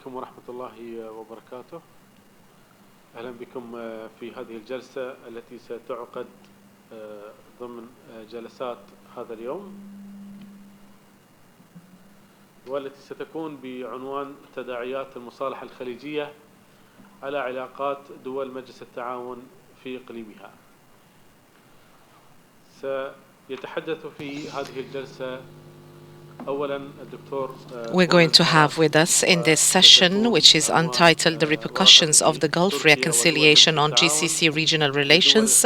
عليكم ورحمة الله وبركاته. أهلا بكم في هذه الجلسة التي ستعقد ضمن جلسات هذا اليوم، والتي ستكون بعنوان تداعيات المصالحة الخليجية على علاقات دول مجلس التعاون في إقليمها. سيتحدث في هذه الجلسة We're going to have with us in this session, which is untitled The Repercussions of the Gulf Reconciliation on GCC Regional Relations,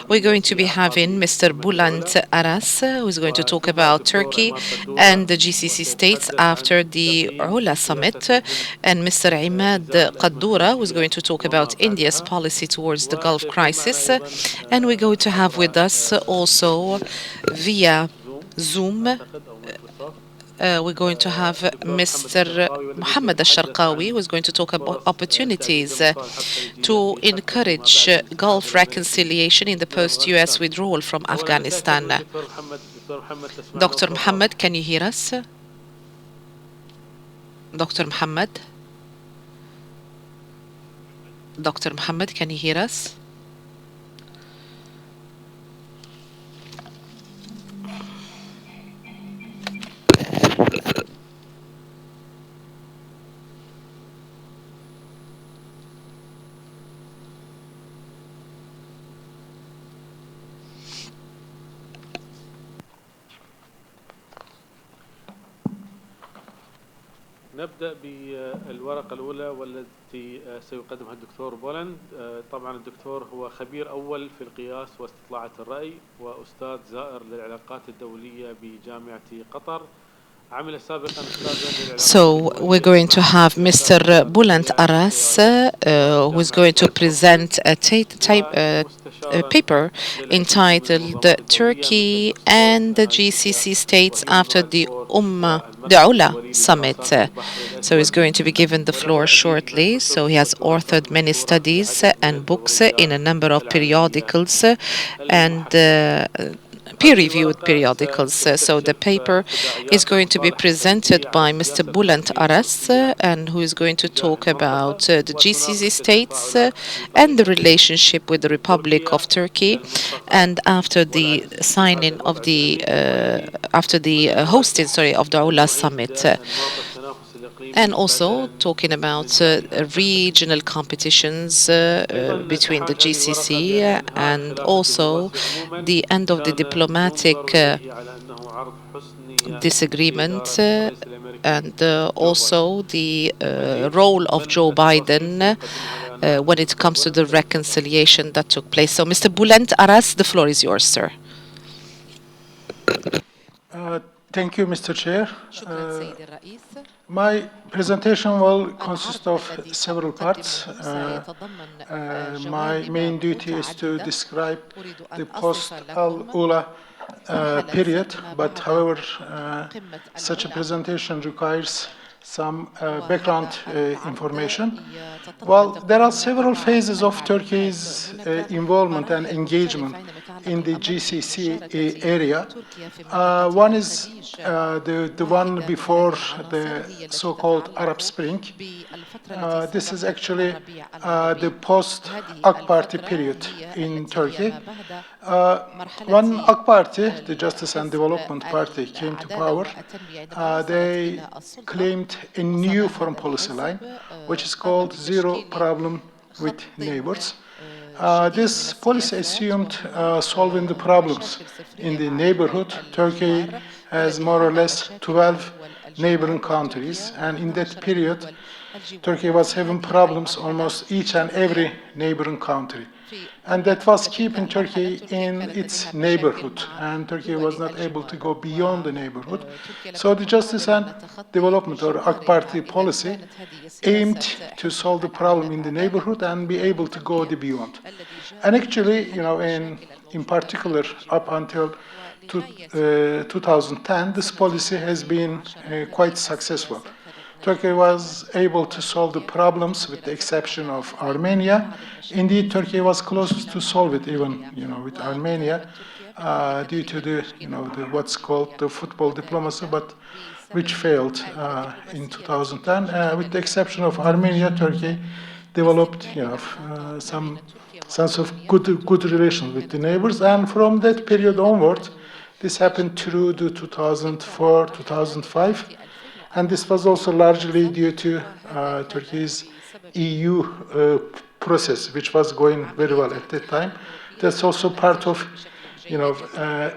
we're going to be having Mr. Bülent Aras, who is going to talk about Turkey and the GCC states after the Ula summit, and Mr. Emad Kaddorah, who is going to talk about India's policy towards the Gulf crisis. And we're going to have with us also via Zoom, we're going to have Mr. Mohammed Cherkaoui, who is going to talk about opportunities to encourage Gulf reconciliation in the post-US withdrawal from Afghanistan. Dr. Mohammed, can you hear us? Dr. Mohammed? Dr. Mohammed, can you hear us? نبدأ بالورقة الأولى والتي سيقدمها الدكتور بولند. طبعا الدكتور هو خبير أول في القياس واستطلاعات الرأي وأستاذ زائر للعلاقات الدولية بجامعة قطر. So we're going to have Mr. Bülent Aras, who is going to present a paper entitled Turkey and the GCC states after the Ula summit. So he's going to be given the floor shortly. So he has authored many studies and books in a number of periodicals and peer-reviewed periodicals. So the paper is going to be presented by Mr. Bülent Aras, and who is going to talk about the GCC states and the relationship with the Republic of Turkey, and after the signing of the hosting of the Ula summit. And also talking about regional competitions between the GCC and also the end of the diplomatic disagreement and also the role of Joe Biden when it comes to the reconciliation that took place. So, Mr. Bülent Aras, the floor is yours, sir. Thank you, Mr. Chair. My presentation will consist of several parts. My main duty is to describe the post-Al-Ula period, but however, such a presentation requires some background information. Well, there are several phases of Turkey's involvement and engagement in the GCC area. One is the one before the so-called Arab Spring. This is actually the post-AK Party period in Turkey. When AK Party, the Justice and Development Party, came to power, they claimed a new foreign policy line, which is called Zero Problem with Neighbors. This policy assumed solving the problems in the neighborhood. Turkey has more or less 12 neighboring countries, and in that period, Turkey was having problems almost each and every neighboring country. And that was keeping Turkey in its neighborhood, and Turkey was not able to go beyond the neighborhood. So the Justice and Development, or AK Party policy, aimed to solve the problem in the neighborhood and be able to go beyond. And actually, in particular, up until 2010, this policy has been quite successful. Turkey was able to solve the problems with the exception of Armenia. Indeed, Turkey was closest to solve it even, with Armenia, due to the what's called the football diplomacy. But which failed in 2010. With the exception of Armenia, Turkey developed, some sense of good relations with the neighbors. And from that period onward, this happened through the 2004, 2005. And this was also largely due to Turkey's EU process, which was going very well at that time. That's also part of,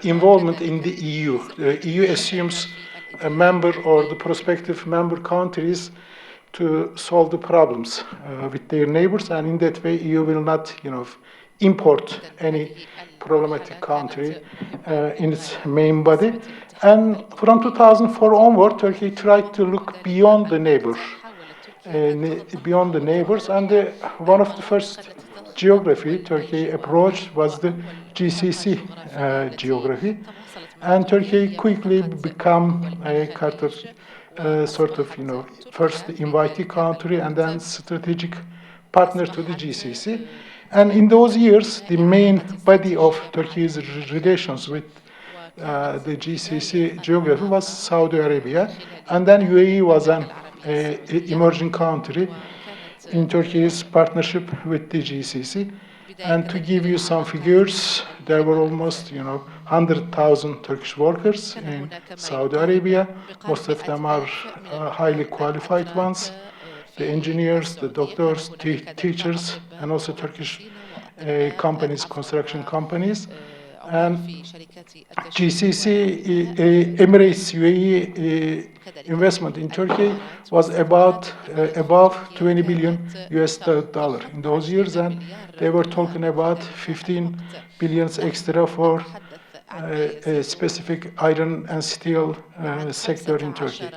involvement in the EU. The EU assumes a member or the prospective member countries to solve the problems with their neighbors, and in that way, EU will not, import any problematic country in its main body. And from 2004 onward, Turkey tried to look beyond the neighbors, and one of the first geography Turkey approached was the GCC geography, and Turkey quickly became a kind of first invitee country and then strategic partner to the GCC. And in those years, the main body of Turkey's relations with the GCC geography was Saudi Arabia, and then UAE was an emerging country in Turkey's partnership with the GCC. And to give you some figures, there were almost 100,000 Turkish workers in Saudi Arabia. Most of them are highly qualified ones, the engineers, the doctors, teachers, and also Turkish companies, construction companies. And GCC, Emirates UAE investment in Turkey was about above 20 billion US dollar in those years, and they were talking about 15 billions extra for a specific iron and steel sector in Turkey.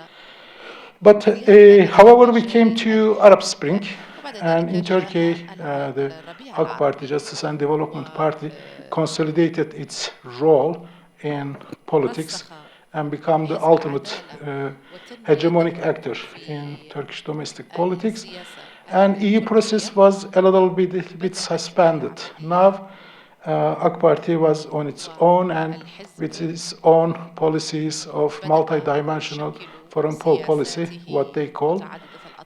But however, we came to Arab Spring, and in Turkey, the Halk Party, Justice and Development Party, consolidated its role in politics and become the ultimate hegemonic actor in Turkish domestic politics. And EU process was a little bit suspended. Now, AK Party was on its own and with its own policies of multi-dimensional foreign policy, what they call,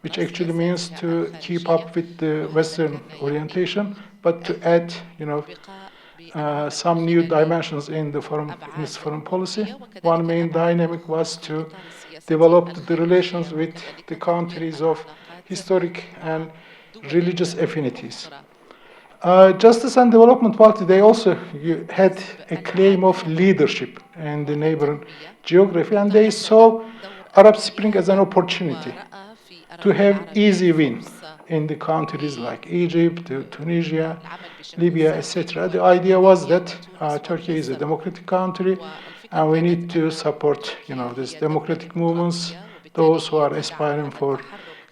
which actually means to keep up with the Western orientation, but to add, some new dimensions in its foreign policy. One main dynamic was to develop the relations with the countries of historic and religious affinities. Justice and Development Party, they also had a claim of leadership in the neighboring geography, and they saw Arab Spring as an opportunity to have easy win in the countries like Egypt, Tunisia, Libya, etc. The idea was that Turkey is a democratic country, and we need to support, these democratic movements, those who are aspiring for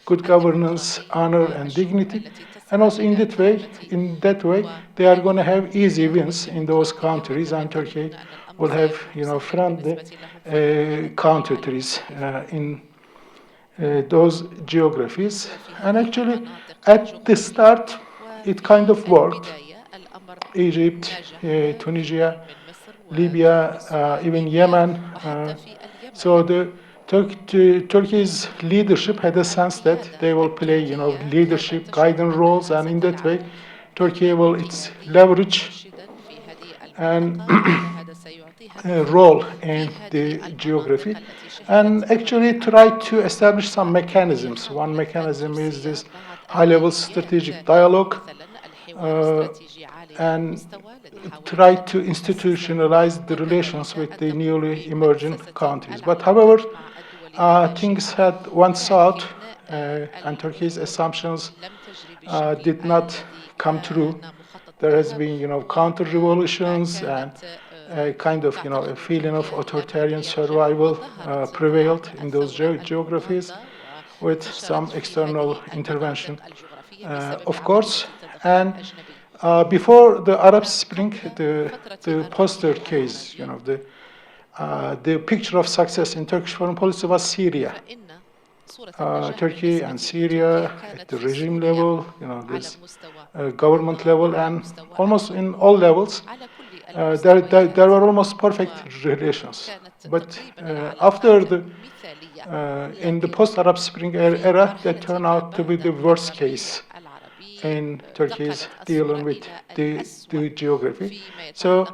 good governance, honor, and dignity. And also in that way, they are going to have easy wins in those countries, and Turkey will have, friendly countries in those geographies. And actually, at the start, it kind of worked. Egypt, Tunisia, Libya, even Yemen. So the Turkey's leadership had a sense that they will play, leadership, guidance roles, and in that way, Turkey will leverage and role in the geography, and actually try to establish some mechanisms. One mechanism is this high-level strategic dialogue, and try to institutionalize the relations with the newly emerging countries. But however, things went south, and Turkey's assumptions did not come true. There has been, counter-revolutions, and a kind of, a feeling of authoritarian survival prevailed in those geographies, with some external intervention, of course. And before the Arab Spring, the poster case, the picture of success in Turkish foreign policy was Syria. Turkey and Syria at the regime level, this government level, and almost in all levels, there were almost perfect relations. But after the in the post-Arab Spring era, that turned out to be the worst case in Turkey's dealing with the geography. So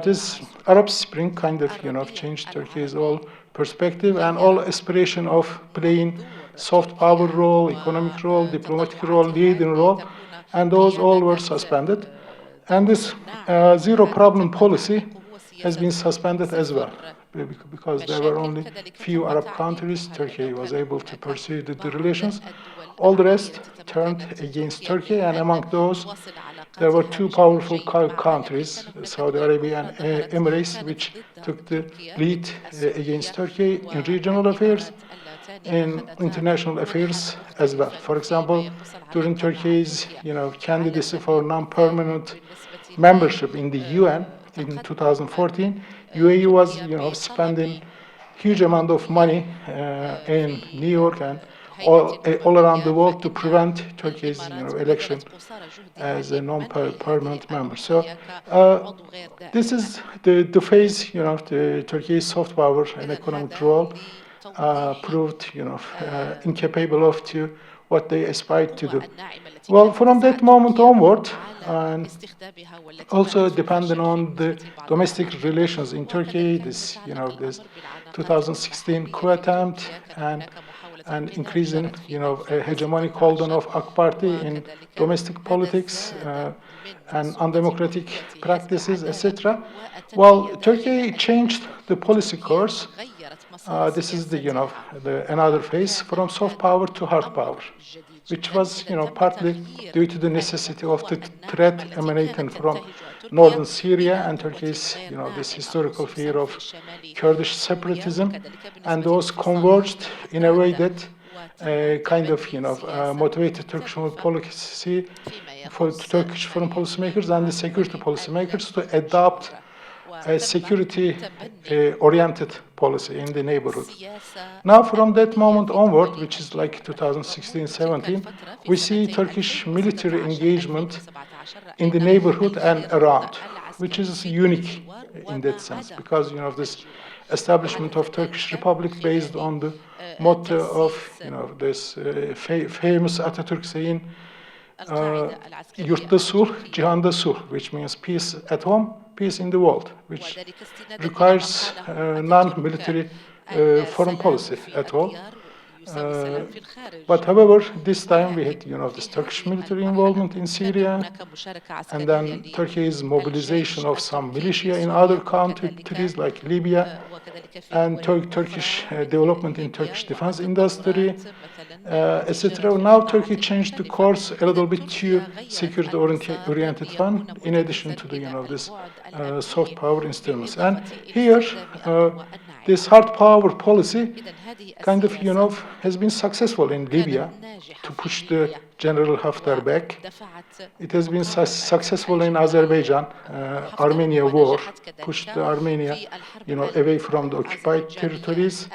this Arab Spring kind of, changed Turkey's whole perspective and all aspiration of playing soft power role, economic role, diplomatic role, leading role, and those all were suspended. And this zero problem policy has been suspended as well, because there were only few Arab countries. Turkey was able to pursue the relations. All the rest turned against Turkey, and among those, there were two powerful countries, Saudi Arabia and Emirates, which took the lead against Turkey in regional affairs, in international affairs as well. For example, during Turkey's candidacy for non-permanent membership in the UN in 2014, UAE was spending huge amount of money in New York and all around the world to prevent Turkey's election as a non-permanent member. So this is the phase, the Turkey's soft power and economic role proved, incapable of to what they aspired to do. Well, from that moment onward, and also depending on the domestic relations in Turkey, this 2016 coup attempt and increasing, a hegemonic holding of AK Party in domestic politics and undemocratic practices, etc. Well, Turkey changed the policy course. This is another phase from soft power to hard power, which was, partly due to the necessity of the threat emanating from northern Syria and Turkey's, this historical fear of Kurdish separatism, and those converged in a way that kind of, motivated Turkish foreign policy for Turkish foreign policymakers and the security policymakers to adopt a security-oriented policy in the neighborhood. Now, from that moment onward, which is like 2016-17, we see Turkish military engagement in the neighborhood and around, which is unique in that sense, because this establishment of Turkish Republic based on the motto of this famous Atatürk saying, "Yurtta sulh, cihanda sulh," which means peace at home, peace in the world, which requires non-military foreign policy at all. But however, this time we had, this Turkish military involvement in Syria, and then Turkey's mobilization of some militia in other countries like Libya, and Turkish development in Turkish defense industry, etc. Now Turkey changed the course a little bit to security-oriented one, in addition to the, this soft power instruments. And here, this hard power policy kind of, has been successful in Libya to push the General Haftar back. It has been successful in Azerbaijan, Armenia war, pushed Armenia, away from the occupied territories.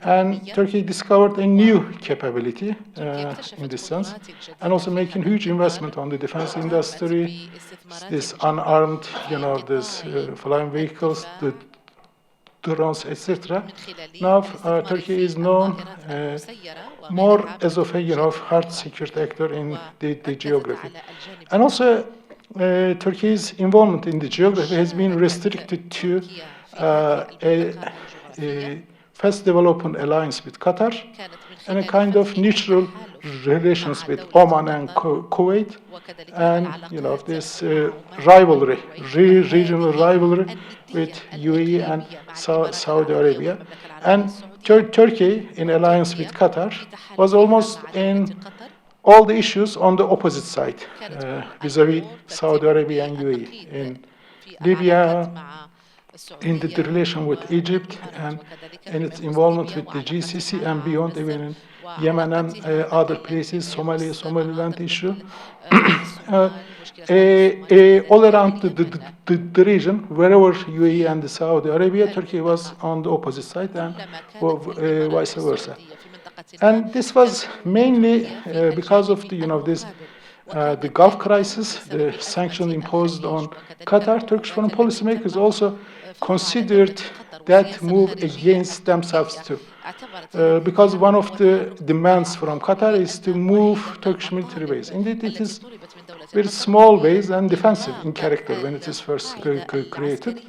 And Turkey discovered a new capability in this sense, and also making huge investment on the defense industry, this unarmed, this flying vehicles, the drones, etc. Now Turkey is known more as of a hard security actor in the geography, and also Turkey's involvement in the geography has been restricted to a fast development alliance with Qatar and a kind of neutral relations with Oman and Kuwait, and this rivalry, regional rivalry with UAE and Saudi Arabia. And Turkey, in alliance with Qatar, was almost in all the issues on the opposite side, vis-a-vis Saudi Arabia and UAE. In Libya, in the relation with Egypt, and in its involvement with the GCC and beyond, even in Yemen and other places, Somaliland issue. All around the region, wherever UAE and Saudi Arabia, Turkey was on the opposite side, and vice versa. And this was mainly because of the Gulf crisis, the sanctions imposed on Qatar. Turkish foreign policymakers also considered that move against themselves too. Because one of the demands from Qatar is to move Turkish military base. Indeed, it is very small base and defensive in character when it is first created.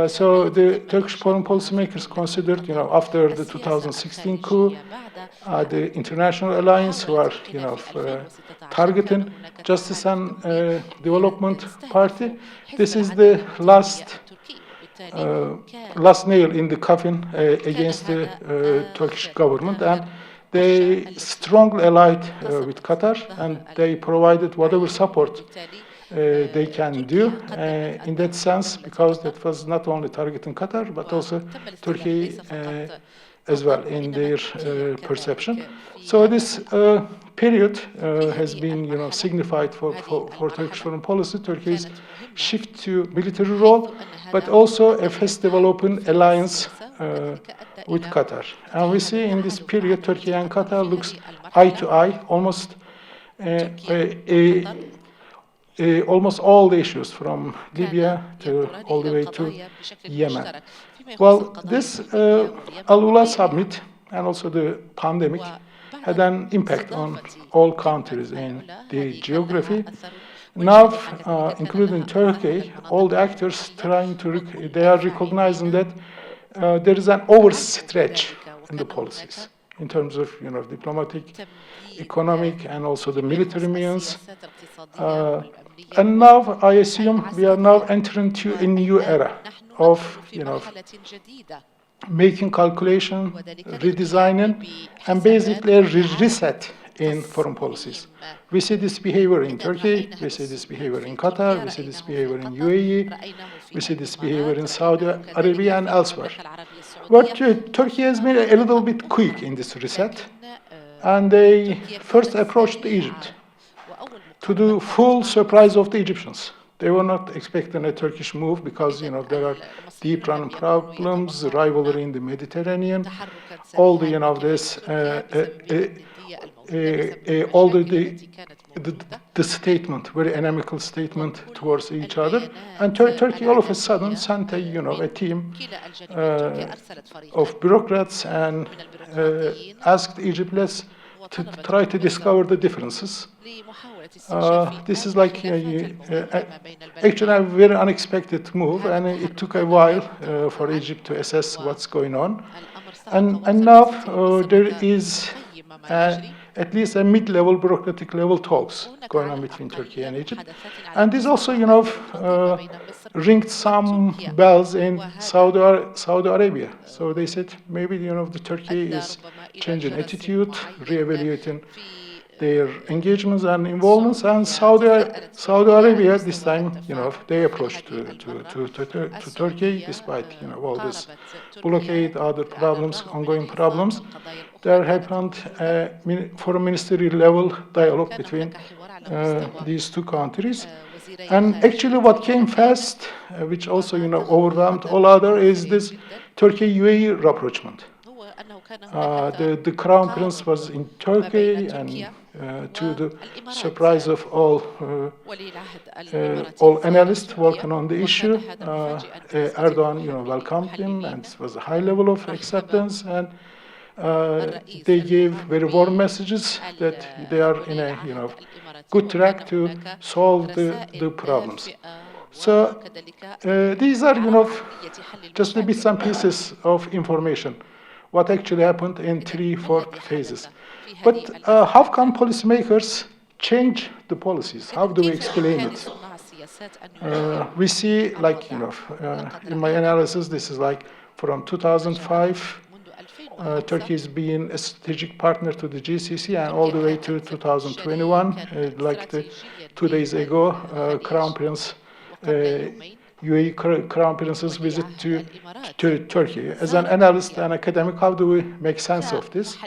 So the Turkish foreign policymakers considered, after the 2016 coup, the international alliance who are, targeting Justice and Development Party. This is the last nail in the coffin against the Turkish government, and they strongly allied with Qatar, and they provided whatever support they can do in that sense, because that was not only targeting Qatar, but also Turkey as well in their perception. So this period has been signified for Turkish foreign policy, Turkey's shift to military role, but also a fast developing alliance with Qatar. And we see in this period, Turkey and Qatar looks eye to eye, almost all the issues from Libya to all the way to Yemen. Well, this Al-Ula summit and also the pandemic had an impact on all countries in the geography. Now, including Turkey, all the actors they are recognizing that there is an overstretch in the policies in terms of diplomatic, economic, and also the military means. And now I assume we are now entering to a new era of making calculation, redesigning, and basically a reset in foreign policies. We see this behavior in Turkey, we see this behavior in Qatar, we see this behavior in UAE, we see this behavior in Saudi Arabia and elsewhere. But Turkey has been a little bit quick in this reset, and they first approached Egypt to the full surprise of the Egyptians. They were not expecting a Turkish move because there are deep-run problems, rivalry in the Mediterranean, all the the statement, very inimical statement towards each other, and Turkey all of a sudden sent a team of bureaucrats and asked Egypt, let's to try to discover the differences. This is like actually a very unexpected move, and it took a while for Egypt to assess what's going on. And now there is at least a mid-level, bureaucratic level talks going on between Turkey and Egypt. And this also, ringed some bells in Saudi Arabia. So they said maybe, the Turkey is changing attitude, reevaluating their engagements and involvements, and Saudi Arabia this time, they approached to Turkey despite all this blockade, other problems, ongoing problems. There happened foreign ministry level dialogue between these two countries. And actually what came fast, which also overwhelmed all other, is this Turkey-UAE rapprochement. The Crown Prince was in Turkey, and to the surprise of all analysts working on the issue, Erdogan welcomed him, and it was a high level of acceptance, and they gave very warm messages that they are in a good track to solve the problems. So these are just a bits and pieces of information, what actually happened in 3-4 phases. But how can policymakers change the policies? How do we explain it? We see, like, in my analysis, this is like from 2005, Turkey is being a strategic partner to the GCC, and all the way to 2021, like 2 days ago, Crown Prince, UAE Crown Prince's visit to Turkey. As an analyst and academic, how do we make sense of this?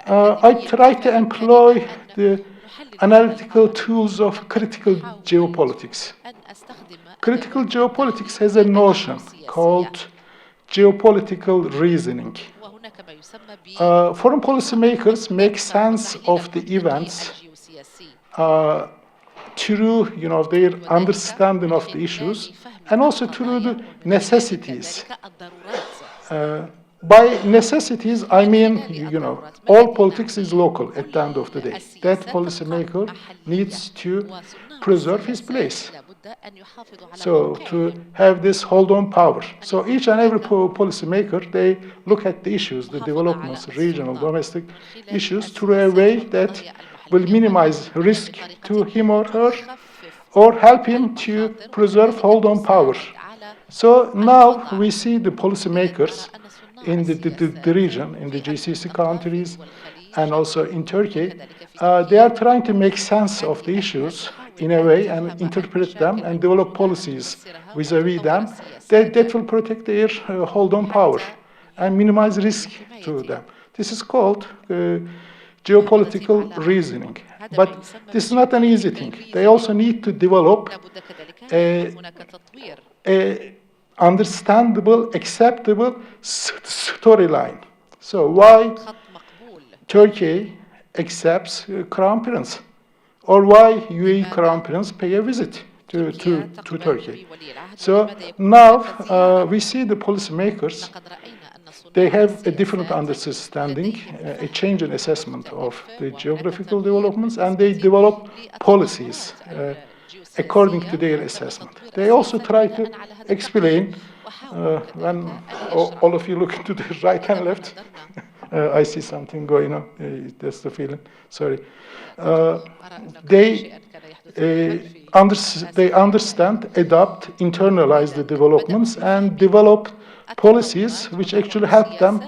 I try to employ the analytical tools of critical geopolitics. Critical geopolitics has a notion called geopolitical reasoning. Foreign policymakers make sense of the events through their understanding of the issues and also through the necessities. By necessities, I mean, all politics is local at the end of the day. That policymaker needs to preserve his place. So to have this hold-on power. So each and every policymaker, they look at the issues, the developments, regional, domestic issues, through a way that will minimize risk to him or her, or help him to preserve hold-on power. So now we see the policymakers in the region, in the GCC countries, and also in Turkey, they are trying to make sense of the issues in a way and interpret them and develop policies vis-a-vis them that will protect their hold-on power and minimize risk to them. This is called geopolitical reasoning. But this is not an easy thing. They also need to develop a understandable, acceptable storyline. So why Turkey accepts Crown Prince? Or why UAE Crown Prince pay a visit to Turkey? So now we see the policymakers, they have a different understanding, a change in assessment of the geographical developments, and they develop policies according to their assessment. They also try to explain, when all of you look to the right and left, I see something going on, that's the feeling, sorry. They understand, adopt, internalize the developments, and develop policies which actually help them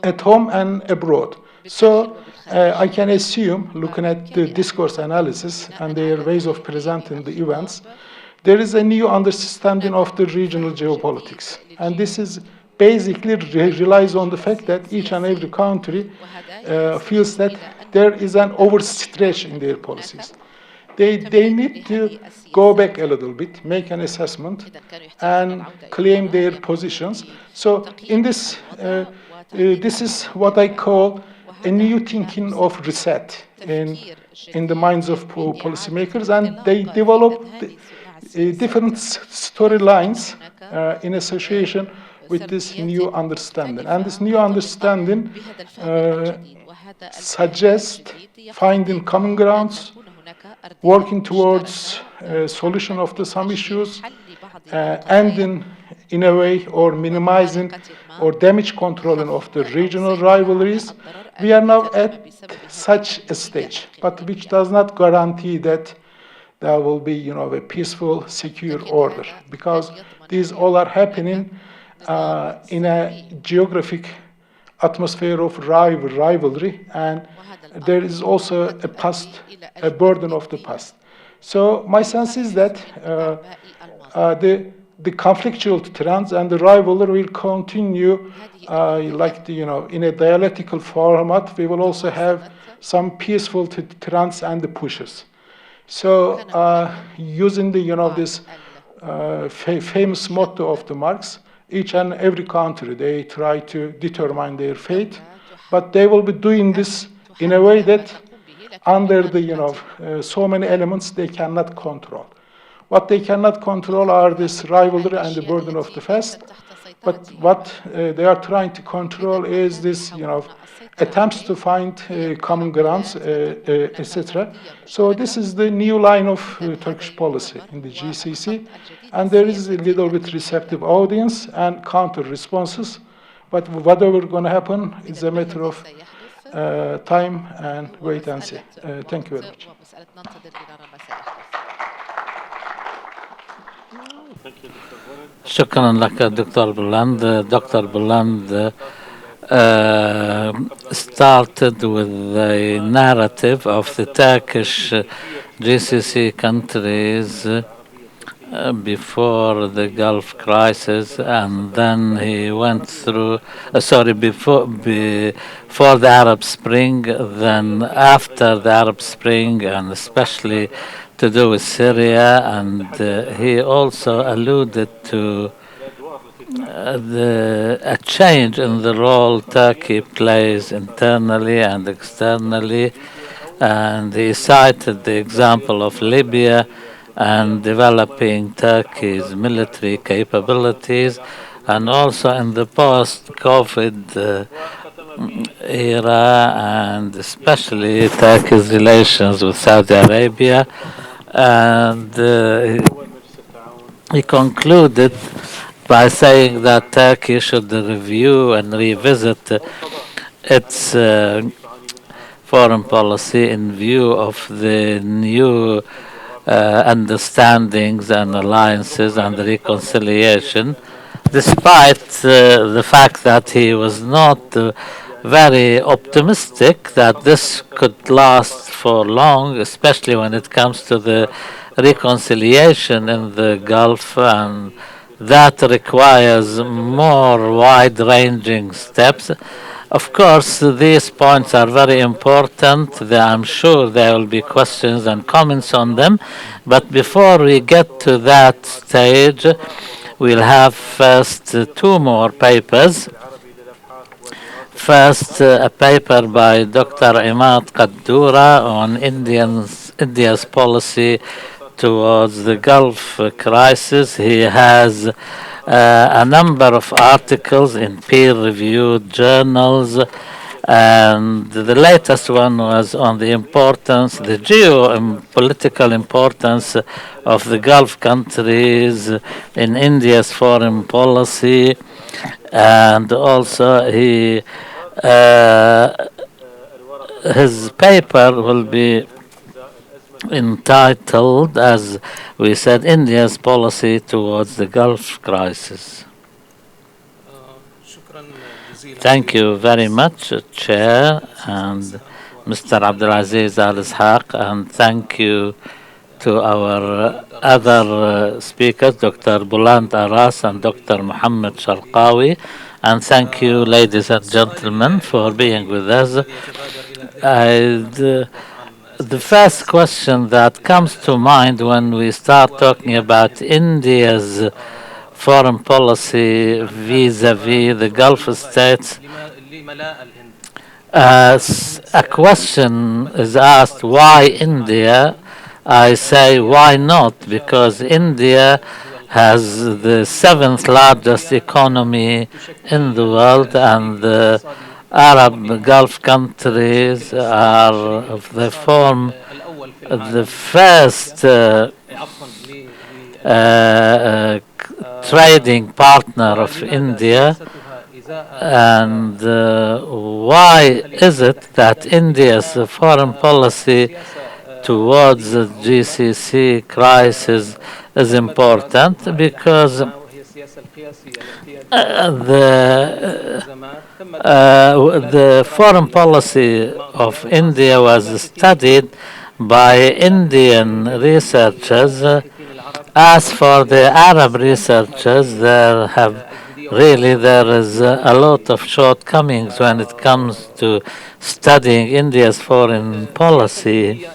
at home and abroad. So I can assume, looking at the discourse analysis and their ways of presenting the events, there is a new understanding of the regional geopolitics. And this is basically relies on the fact that each and every country feels that there is an overstretch in their policies. They need to go back a little bit, make an assessment, and claim their positions. So in this, this is what I call a new thinking of reset in the minds of policymakers, and they develop different storylines in association with this new understanding. And this new understanding suggests finding common grounds, working towards a solution of some issues, ending in a way or minimizing or damage controlling of the regional rivalries. We are now at such a stage, but which does not guarantee that there will be, a peaceful, secure order, because these all are happening in a geographic atmosphere of rivalry, and there is also a burden of the past. So my sense is that the conflictual trends and the rivalry will continue, in a dialectical format. We will also have some peaceful trends and the pushes. So using this famous motto of the Marx, each and every country, they try to determine their fate, but they will be doing this in a way that under the, so many elements they cannot control. What they cannot control are this rivalry and the burden of the past, but what they are trying to control is this, attempts to find common grounds, etc. So this is the new line of Turkish policy in the GCC, and there is a little bit receptive audience and counter responses, but whatever going to happen is a matter of time and wait and see. Thank you very much. شكرا لك دكتور بلند. دكتور بلند started with the narrative of the Turkish GCC countries before the Gulf crisis, and then he went through, before the Arab Spring, then after the Arab Spring, and especially to do with Syria, and he also alluded to a change in the role Turkey plays internally and externally, and he cited the example of Libya and developing Turkey's military capabilities, and also in the post-COVID era, and especially Turkey's relations with Saudi Arabia. And he concluded by saying that Turkey should review and revisit its foreign policy in view of the new understandings and alliances and reconciliation, despite the fact that he was not very optimistic that this could last for long, especially when it comes to the reconciliation in the Gulf, and that requires more wide-ranging steps. Of course, these points are very important. I'm sure there will be questions and comments on them. But before we get to that stage, we'll have first two more papers. First, a paper by Dr. Emad Kaddorah on India's policy towards the Gulf crisis. He has a number of articles in peer-reviewed journals, and the latest one was on the importance, the geopolitical importance of the Gulf countries in India's foreign policy, and also his paper will be entitled, as we said, India's policy towards the Gulf crisis. Thank you very much, Chair, and Mr. Abdulaziz Al-Ishaq, and thank you to our other speakers, Dr. Bülent Aras and Dr. Mohammed Cherkaoui, and thank you, ladies and gentlemen, for being with us. The first question that comes to mind when we start talking about India's foreign policy vis-à-vis the Gulf states, a question is asked, why India? I say, why not? Because India has the seventh largest economy in the world, and the Arab Gulf countries they form the first trading partner of India. And why is it that India's foreign policy towards the GCC crisis is important? Because the foreign policy of India was studied by Indian researchers. As for the Arab researchers, there is a lot of shortcomings when it comes to studying India's foreign policy.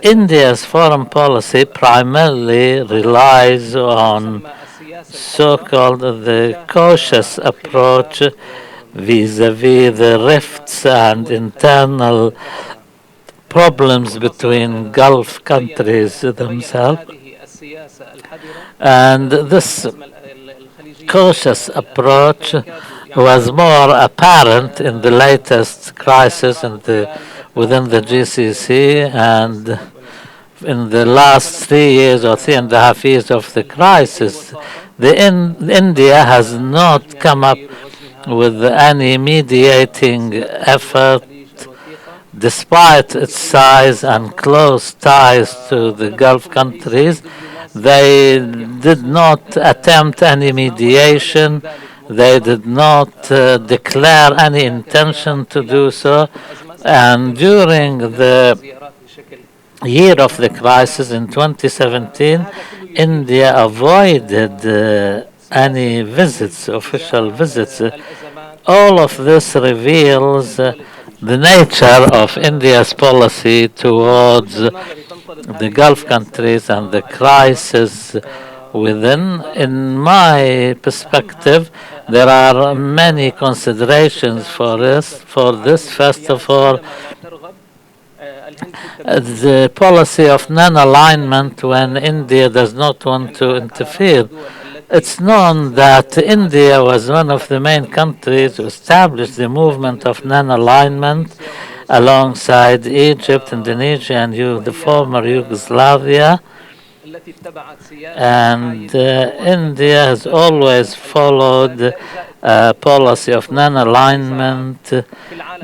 India's foreign policy primarily relies on so-called the cautious approach vis-à-vis the rifts and internal problems between Gulf countries themselves. And this cautious approach was more apparent in the latest crisis within the GCC, and in the last 3 years or 3.5 years of the crisis, India has not come up with any mediating effort, despite its size and close ties to the Gulf countries. They did not attempt any mediation. They did not declare any intention to do so. And during the year of the crisis in 2017, India avoided any visits, official visits. All of this reveals the nature of India's policy towards the Gulf countries and the crisis within. In my perspective, there are many considerations for this. First of all, the policy of non-alignment when India does not want to interfere. It's known that India was one of the main countries to establish the movement of non-alignment alongside Egypt, Indonesia, and the former Yugoslavia. And India has always followed a policy of non-alignment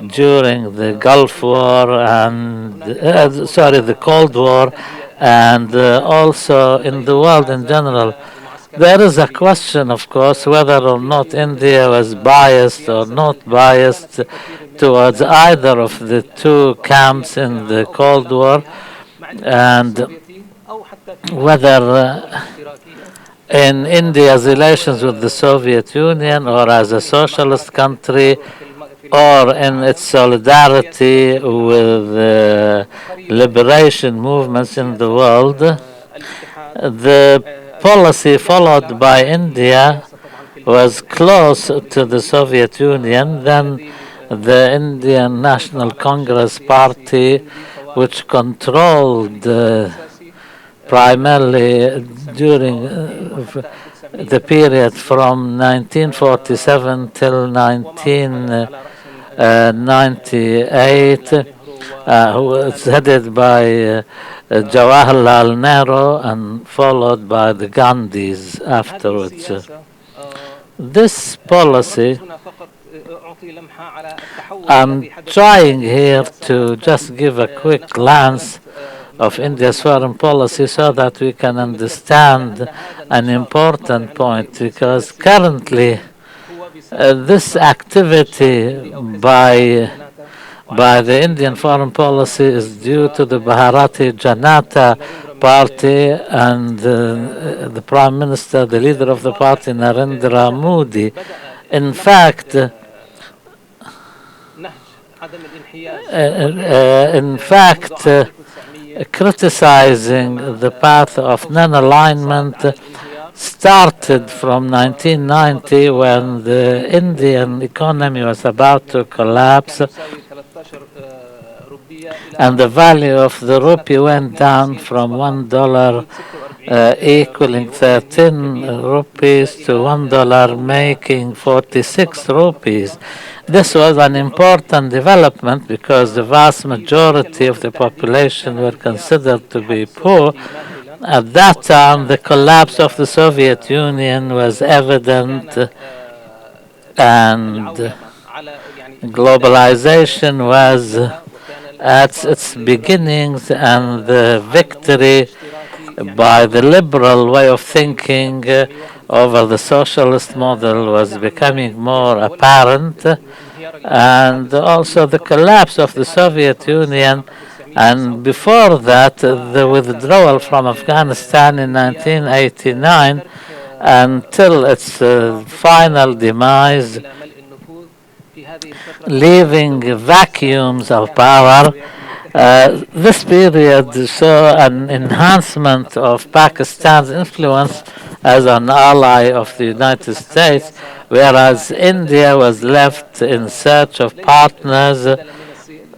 during the Gulf War and the Cold War, and also in the world in general. There is a question, of course, whether or not India was biased or not biased towards either of the two camps in the Cold War, and whether in India's relations with the Soviet Union or as a socialist country or in its solidarity with liberation movements in the world. The policy followed by India was close to the Soviet Union. Then the Indian National Congress Party, which controlled primarily during the period from 1947 till 1998, who was headed by Jawaharlal Nehru and followed by the Gandhis afterwards. This policy, I'm trying here to just give a quick glance of India's foreign policy so that we can understand an important point, because currently this activity by the Indian foreign policy is due to the Bharatiya Janata Party and the Prime Minister, the leader of the party, Narendra Modi. In fact, criticizing the path of non-alignment started from 1990 when the Indian economy was about to collapse and the value of the rupee went down from $1 equaling 13 rupees to $1 making 46 rupees. This was an important development because the vast majority of the population were considered to be poor. At that time, the collapse of the Soviet Union was evident, and globalization was at its beginnings, and the victory by the liberal way of thinking over the socialist model was becoming more apparent, and also the collapse of the Soviet Union, and before that the withdrawal from Afghanistan in 1989 until its final demise, leaving vacuums of power. This period saw an enhancement of Pakistan's influence as an ally of the United States, whereas India was left in search of partners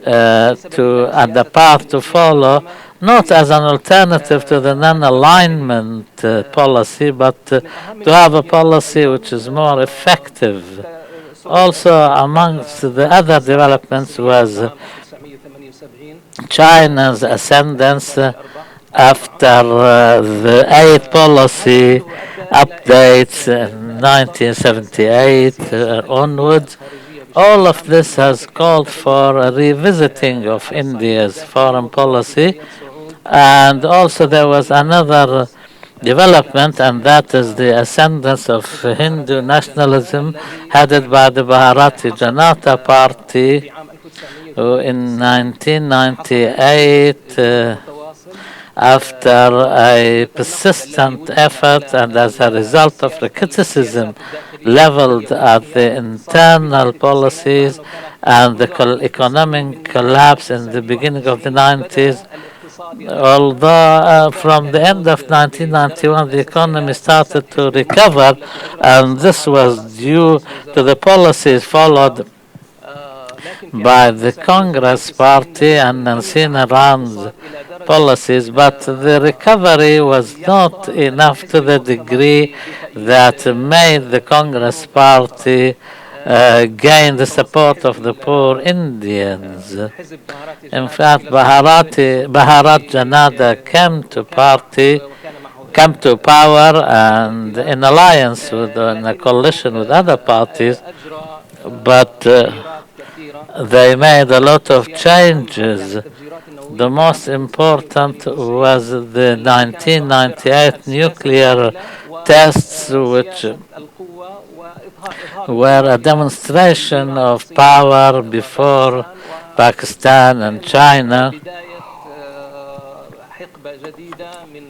and a path to follow, not as an alternative to the non-alignment policy, but to have a policy which is more effective. Also, amongst the other developments was China's ascendance after the aid policy updates in 1978 onwards. All of this has called for a revisiting of India's foreign policy, and also there was another development, and that is the ascendance of Hindu nationalism headed by the Bharatiya Janata Party, who in 1998, after a persistent effort and as a result of the criticism leveled at the internal policies and the economic collapse in the beginning of the 90s, although from the end of 1991 the economy started to recover, and this was due to the policies followed by the Congress Party and Nancy Rand's policies, but the recovery was not enough to the degree that made the Congress Party gain the support of the poor Indians. In fact, Bharat Janata came to power and in alliance with, in a coalition with other parties, but they made a lot of changes. The most important was the 1998 nuclear tests, which were a demonstration of power before Pakistan and China,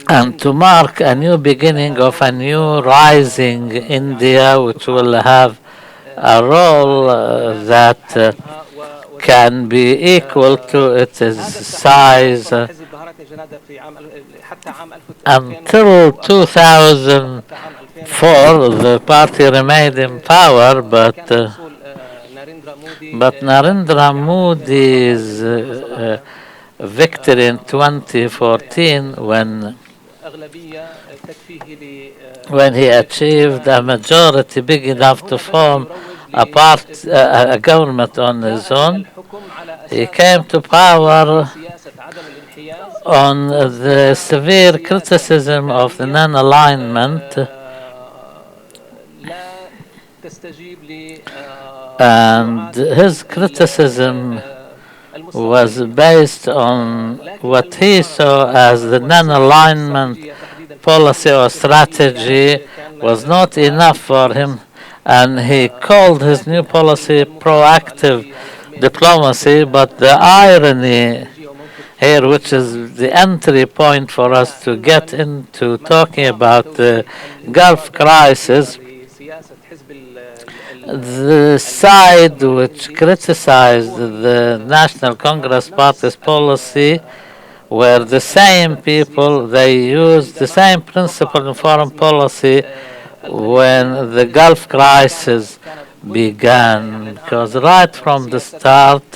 and to mark a new beginning of a new rising India, which will have a role that can be equal to its size. Until 2004, the party remained in power, but Narendra Modi's victory in 2014, when he achieved a majority big enough to form a government on his own, he came to power on the severe criticism of the non-alignment, and his criticism was based on what he saw as the non-alignment policy or strategy was not enough for him, and he called his new policy proactive diplomacy. But the irony here, which is the entry point for us to get into talking about the Gulf crisis, the side which criticized the National Congress Party's policy were the same people. They used the same principle in foreign policy when the Gulf crisis began, because right from the start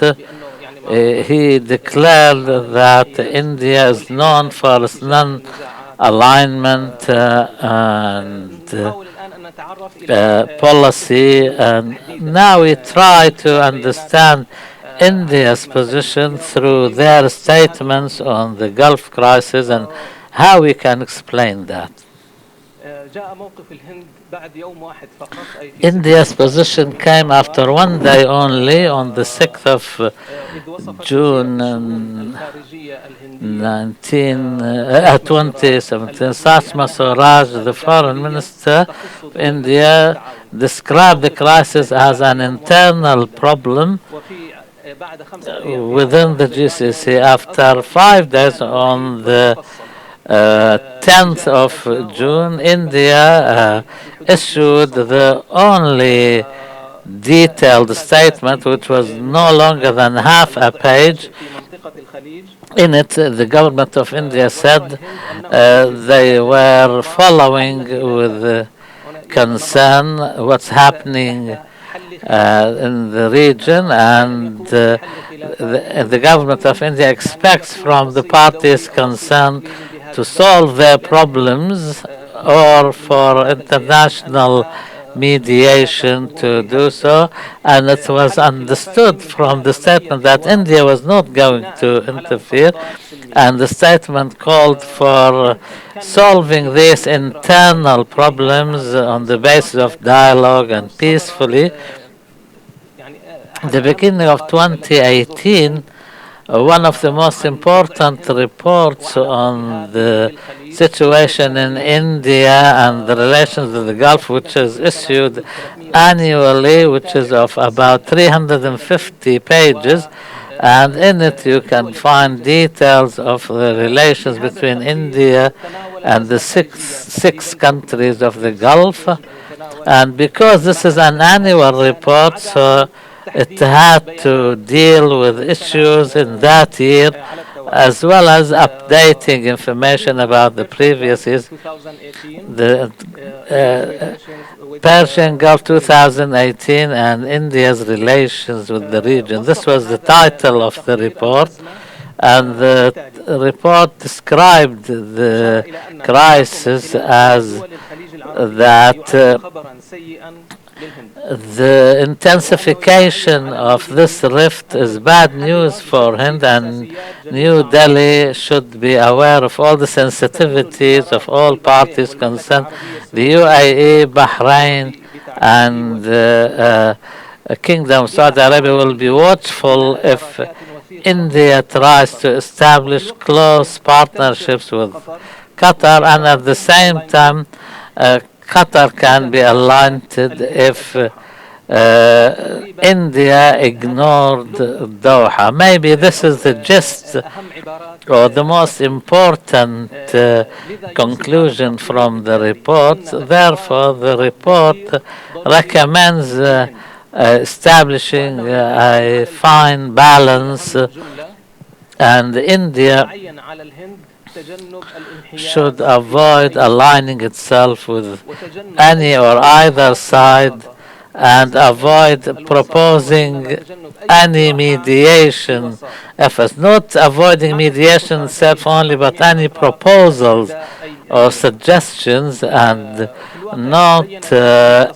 he declared that India is known for its non-alignment and policy, and now we try to understand India's position through their statements on the Gulf crisis and how we can explain that. India's position came after one day only, on the 6th of June 2017. Sushma Swaraj, the foreign minister of India, described the crisis as an internal problem within the GCC. After 5 days, on the 10th of June, India issued the only detailed statement, which was no longer than half a page. In it, the government of India said they were following with concern what's happening in the region, and the government of India expects from the parties concerned to solve their problems or for international mediation to do so. And it was understood from the statement that India was not going to interfere, and the statement called for solving these internal problems on the basis of dialogue and peacefully. The beginning of 2018, one of the most important reports on the situation in India and the relations with the Gulf, which is issued annually, which is of about 350 pages, and in it you can find details of the relations between India and the six countries of the Gulf. And because this is an annual report, so it had to deal with issues in that year as well as updating information about the previous years. The Persian Gulf 2018 and India's relations with the region. This was the title of the report, and the report described the crisis as that the intensification of this rift is bad news for Hind, and New Delhi should be aware of all the sensitivities of all parties concerned. The UAE, Bahrain, and Kingdom of Saudi Arabia will be watchful if India tries to establish close partnerships with Qatar, and at the same time Qatar can be aligned if India ignored Doha. Maybe this is the gist or the most important conclusion from the report. Therefore, the report recommends establishing a fine balance, and India should avoid aligning itself with any or either side and avoid proposing any mediation efforts. Not avoiding mediation itself only, but any proposals or suggestions, and not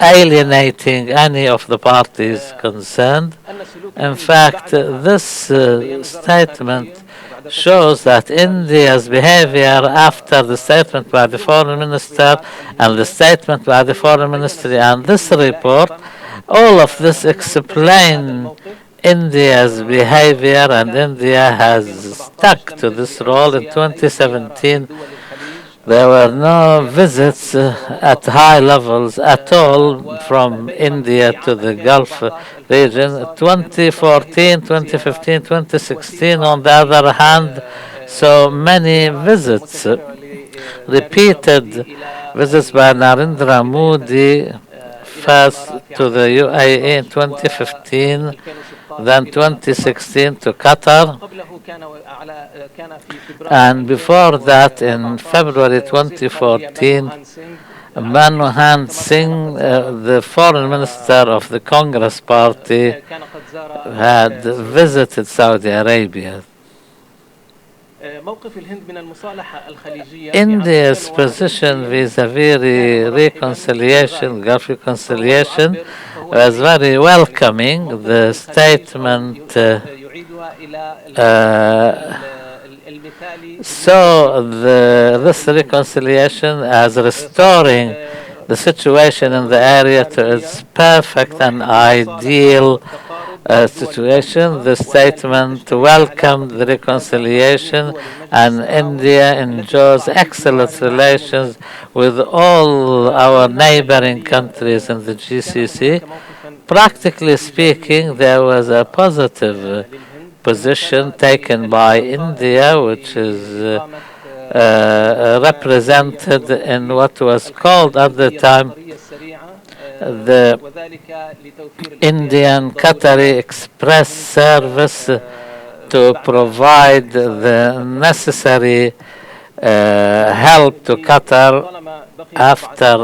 alienating any of the parties concerned. In fact, this statement shows that India's behavior after the statement by the foreign minister and the statement by the foreign ministry and this report, all of this explain India's behavior, and India has stuck to this role. In 2017, there were no visits at high levels at all from India to the Gulf region. 2014, 2015, 2016, on the other hand, so many visits, repeated visits by Narendra Modi, first to the UAE in 2015, then 2016 to Qatar, and before that in February 2014, Manmohan Singh, the foreign minister of the Congress party, had visited Saudi Arabia. India's position vis-à-vis reconciliation, Gulf reconciliation, was very welcoming. The statement saw this reconciliation as restoring the situation in the area to its perfect and ideal situation. The statement welcomed the reconciliation, and India enjoys excellent relations with all our neighboring countries in the GCC. Practically speaking, there was a positive position taken by India, which is represented in what was called at the time the Indian Qatari Express Service, to provide the necessary help to Qatar after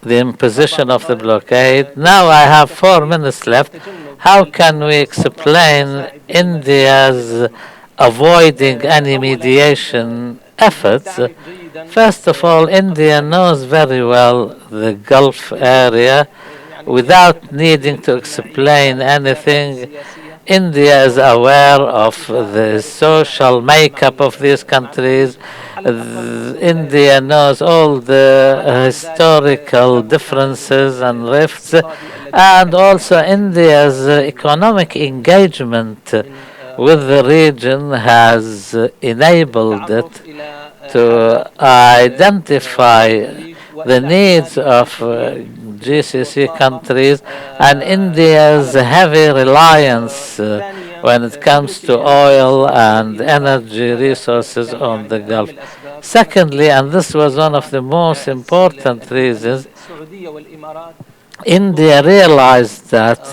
the imposition of the blockade. Now I have 4 minutes left. How can we explain India's avoiding any mediation efforts? First of all, India knows very well the Gulf area without needing to explain anything. India is aware of the social makeup of these countries. India knows all the historical differences and rifts, and also India's economic engagement with the region has enabled it to identify the needs of GCC countries and India's heavy reliance when it comes to oil and energy resources on the Gulf. Secondly, and this was one of the most important reasons, India realized that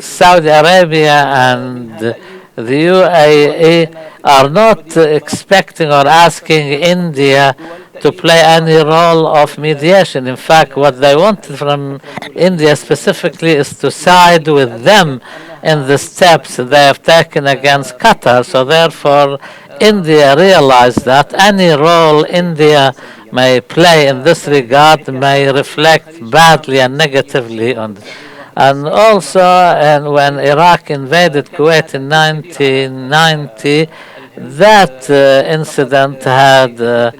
Saudi Arabia and the UAE are not expecting or asking India to play any role of mediation. In fact, what they wanted from India specifically is to side with them in the steps they have taken against Qatar. So therefore, India realized that any role India may play in this regard may reflect badly and negatively on this. And also, and when Iraq invaded Kuwait in 1990, that incident had a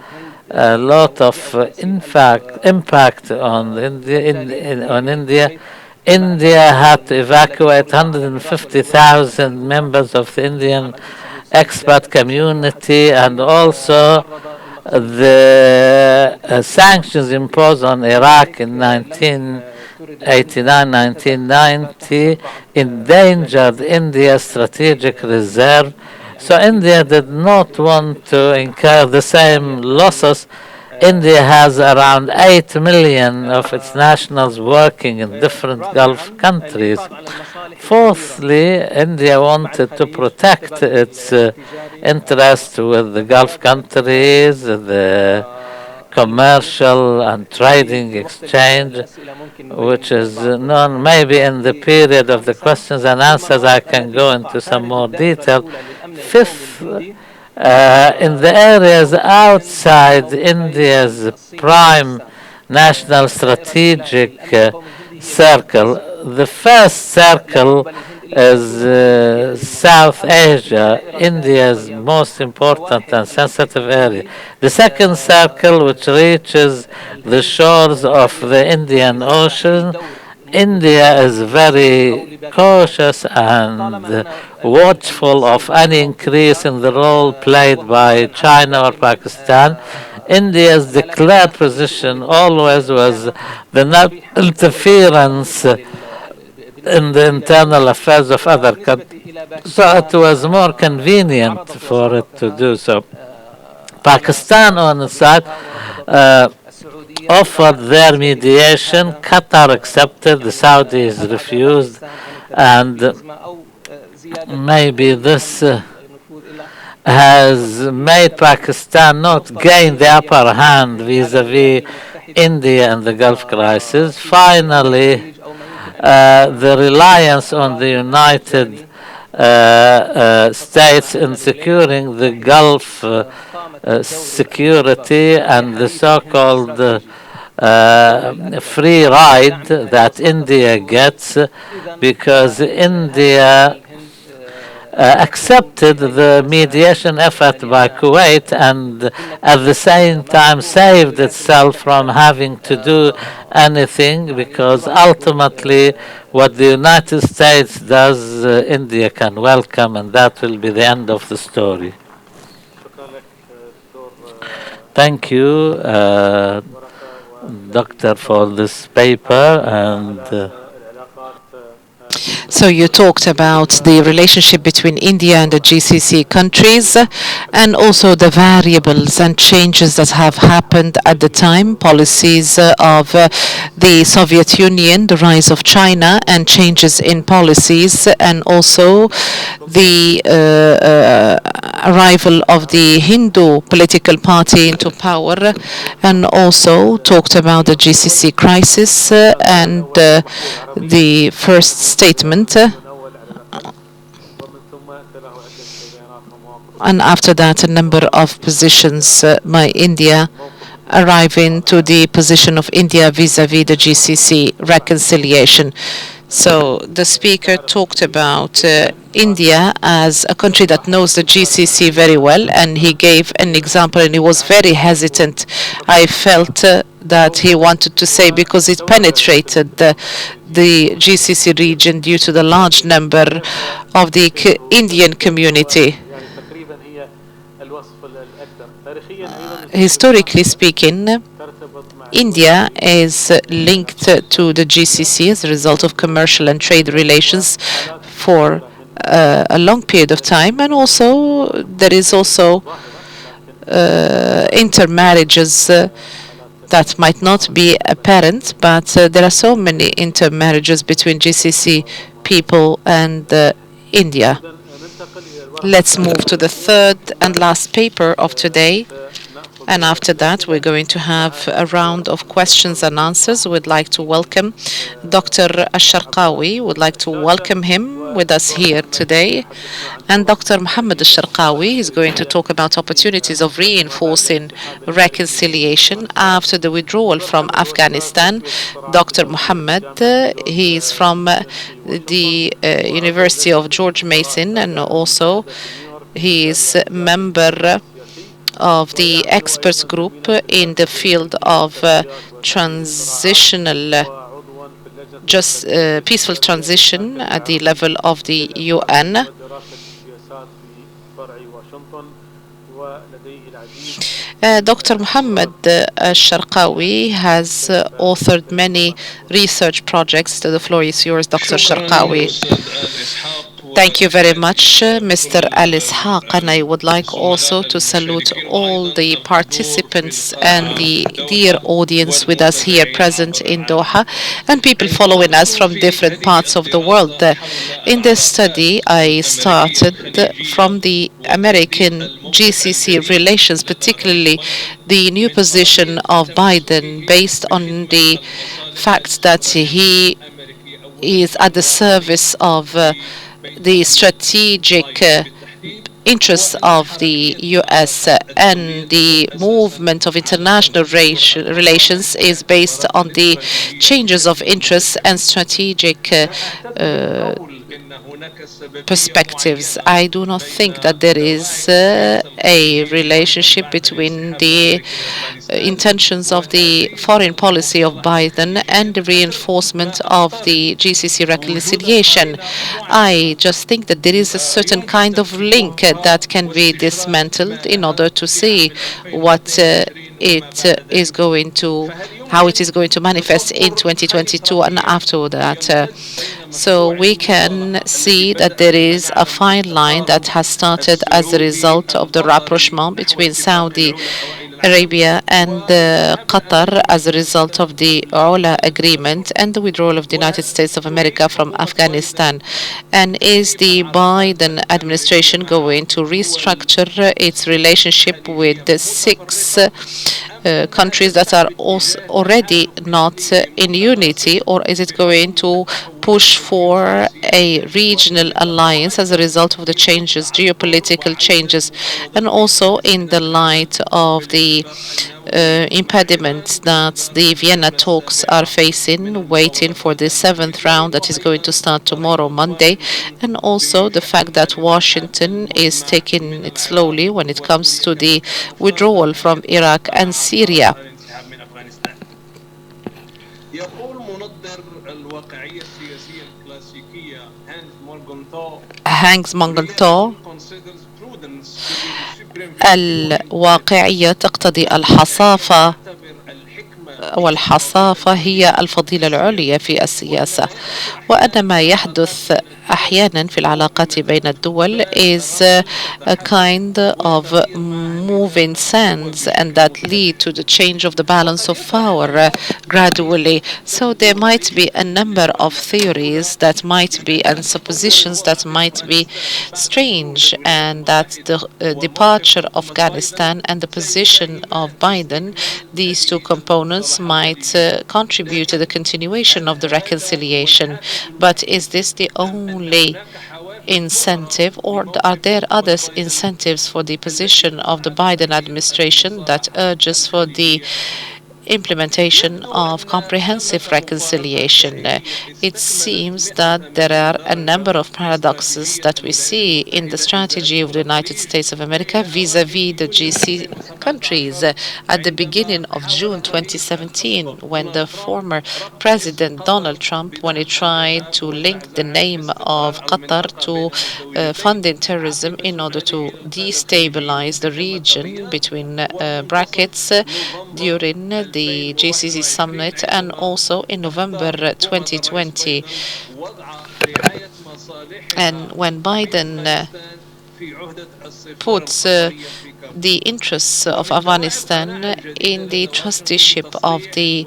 lot of impact on India. India had to evacuate 150,000 members of the Indian expat community, and also the sanctions imposed on Iraq in 1989-1990 endangered India's strategic reserve. So India did not want to incur the same losses. India has around 8 million of its nationals working in different Gulf countries. Fourthly, India wanted to protect its interest with the Gulf countries, the commercial and trading exchange, which is known maybe in the period of the questions and answers. I can go into some more detail. Fifth, in the areas outside India's prime national strategic circle, the first circle is South Asia, India's most important and sensitive area. The second circle, which reaches the shores of the Indian Ocean, India is very cautious and watchful of any increase in the role played by China or Pakistan. India's declared position always was the non-interference in the internal affairs of other countries. So it was more convenient for it to do so. Pakistan on its side offered their mediation. Qatar accepted, the Saudis refused, and maybe this has made Pakistan not gain the upper hand vis-a-vis India and the Gulf crisis. Finally, the reliance on the United States in securing the Gulf security and the so-called free ride that India gets, because India accepted the mediation effort by Kuwait and at the same time saved itself from having to do anything, because ultimately what the United States does, India can welcome, and that will be the end of the story. Thank you, Doctor, for this paper. And so you talked about the relationship between India and the GCC countries, and also the variables and changes that have happened at the time, policies of the Soviet Union, the rise of China, and changes in policies, and also the arrival of the Hindu political party into power, and also talked about the GCC crisis and the first statement. And after that, a number of positions by India, arriving to the position of India vis-à-vis the GCC reconciliation. So the speaker talked about India as a country that knows the GCC very well, and he gave an example, and he was very hesitant. I felt that he wanted to say because it penetrated the GCC region due to the large number of the Indian community. Historically speaking, India is linked to the GCC as a result of commercial and trade relations for a long period of time, and also there is also intermarriages that might not be apparent, but there are so many intermarriages between GCC people and India. إذا ننتقل إلى الورقة Let's move to الثالثة the والأخيرة third and last paper of today. سنأخذ And after that, we're أسئلة going to have a معالي round of questions and answers. We'd like to welcome Dr. Cherkaoui. Would like to welcome him with us here today. And Dr. Mohammed Cherkaoui is going to talk about opportunities of reinforcing reconciliation after the withdrawal from Afghanistan. Dr. Mohammed, he is from the University of George Mason, and also he is a member of the experts group in the field of transitional just peaceful transition at the level of the UN. Dr. Mohammed Cherkaoui has authored many research projects. The floor is yours, Dr. Cherkaoui. Thank you very much, Mr. Ishaq, and I would like also to salute all the participants and the dear audience with us here present in Doha and people following us from different parts of the world. In this study, I started from the American GCC relations, particularly the new position of Biden based on the fact that he is at the service of the strategic interests of the U.S. And the movement of international relations is based on the changes of interests and strategic perspectives. I do not think that there is a relationship between the intentions of the foreign policy of Biden and the reinforcement of the GCC reconciliation. I just think that there is a certain kind of link that can be dismantled in order to see what how it is going to manifest in 2022 and after that. So we can see that there is a fine line that has started as a result of the rapprochement between Saudi Arabia and Qatar as a result of the ULA agreement and the withdrawal of the United States of America from Afghanistan. And is the Biden administration going to restructure its relationship with the six countries that are also already not in unity, or is it going to push for a regional alliance as a result of the changes, geopolitical changes, and also in the light of the impediments that the Vienna talks are facing, waiting for the seventh round that is going to start tomorrow, Monday, and also the fact that Washington is taking it slowly when it comes to the withdrawal from Iraq and Syria. Hans Mongenthal الواقعية تقتضي الحصافة، والحصافة هي الفضيلة العليا في السياسة. وأن ما يحدث أحيانا في العلاقات بين الدول is a kind of moving sands and that lead to the change of the balance of power gradually. So there might be a number of theories that might be and suppositions that might be strange, and that the departure of Afghanistan and the position of Biden, these two components might contribute to the continuation of the reconciliation. But is this the only incentive, or are there other incentives for the position of the Biden administration that urges for the implementation of comprehensive reconciliation? It seems that there are a number of paradoxes that we see in the strategy of the United States of America vis-à-vis the GCC countries. At the beginning of June 2017, when the former President Donald Trump, when he tried to link the name of Qatar to funding terrorism in order to destabilize the region between brackets during the GCC summit and also in November 2020. And when Biden puts the interests of Afghanistan in the trusteeship of the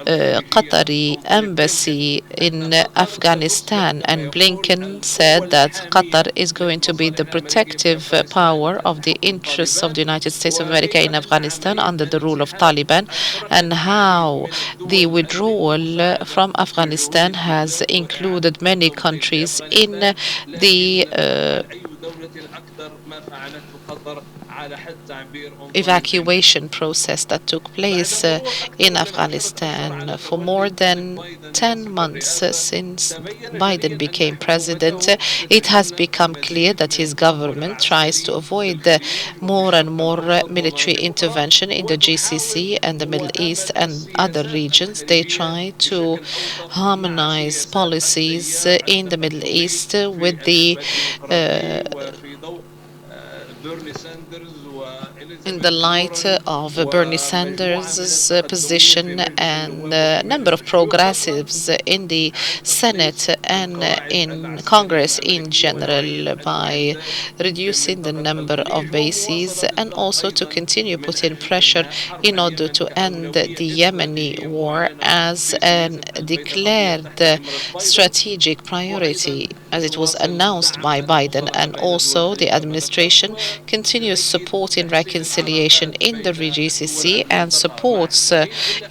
Qatari embassy in Afghanistan. And Blinken said that Qatar is going to be the protective power of the interests of the United States of America in Afghanistan under the rule of Taliban, and how the withdrawal from Afghanistan has included many countries in the evacuation process that took place in Afghanistan for more than 10 months since Biden became president. It has become clear that his government tries to avoid more and more military intervention in the GCC and the Middle East and other regions. They try to harmonize policies in the Middle East with the in the light of Bernie Sanders' position and a number of progressives in the Senate and in Congress in general, by reducing the number of bases and also to continue putting pressure in order to end the Yemeni war as a declared strategic priority, as it was announced by Biden. And also the administration continues supporting reconciliation in the GCC and supports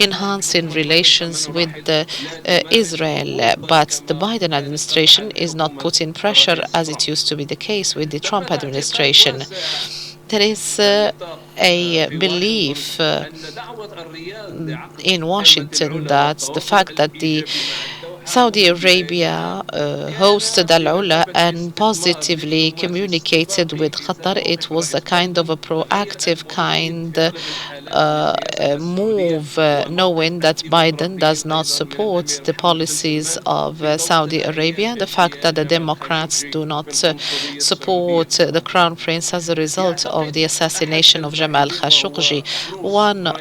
enhancing relations with Israel. But the Biden administration is not putting pressure as it used to be the case with the Trump administration. There is a belief in Washington that the fact that the Saudi Arabia hosted Al-Ula and positively communicated with Qatar. It was a kind of a proactive kind move, knowing that Biden does not support the policies of Saudi Arabia. The fact that the Democrats do not support the Crown Prince as a result of the assassination of Jamal Khashoggi. One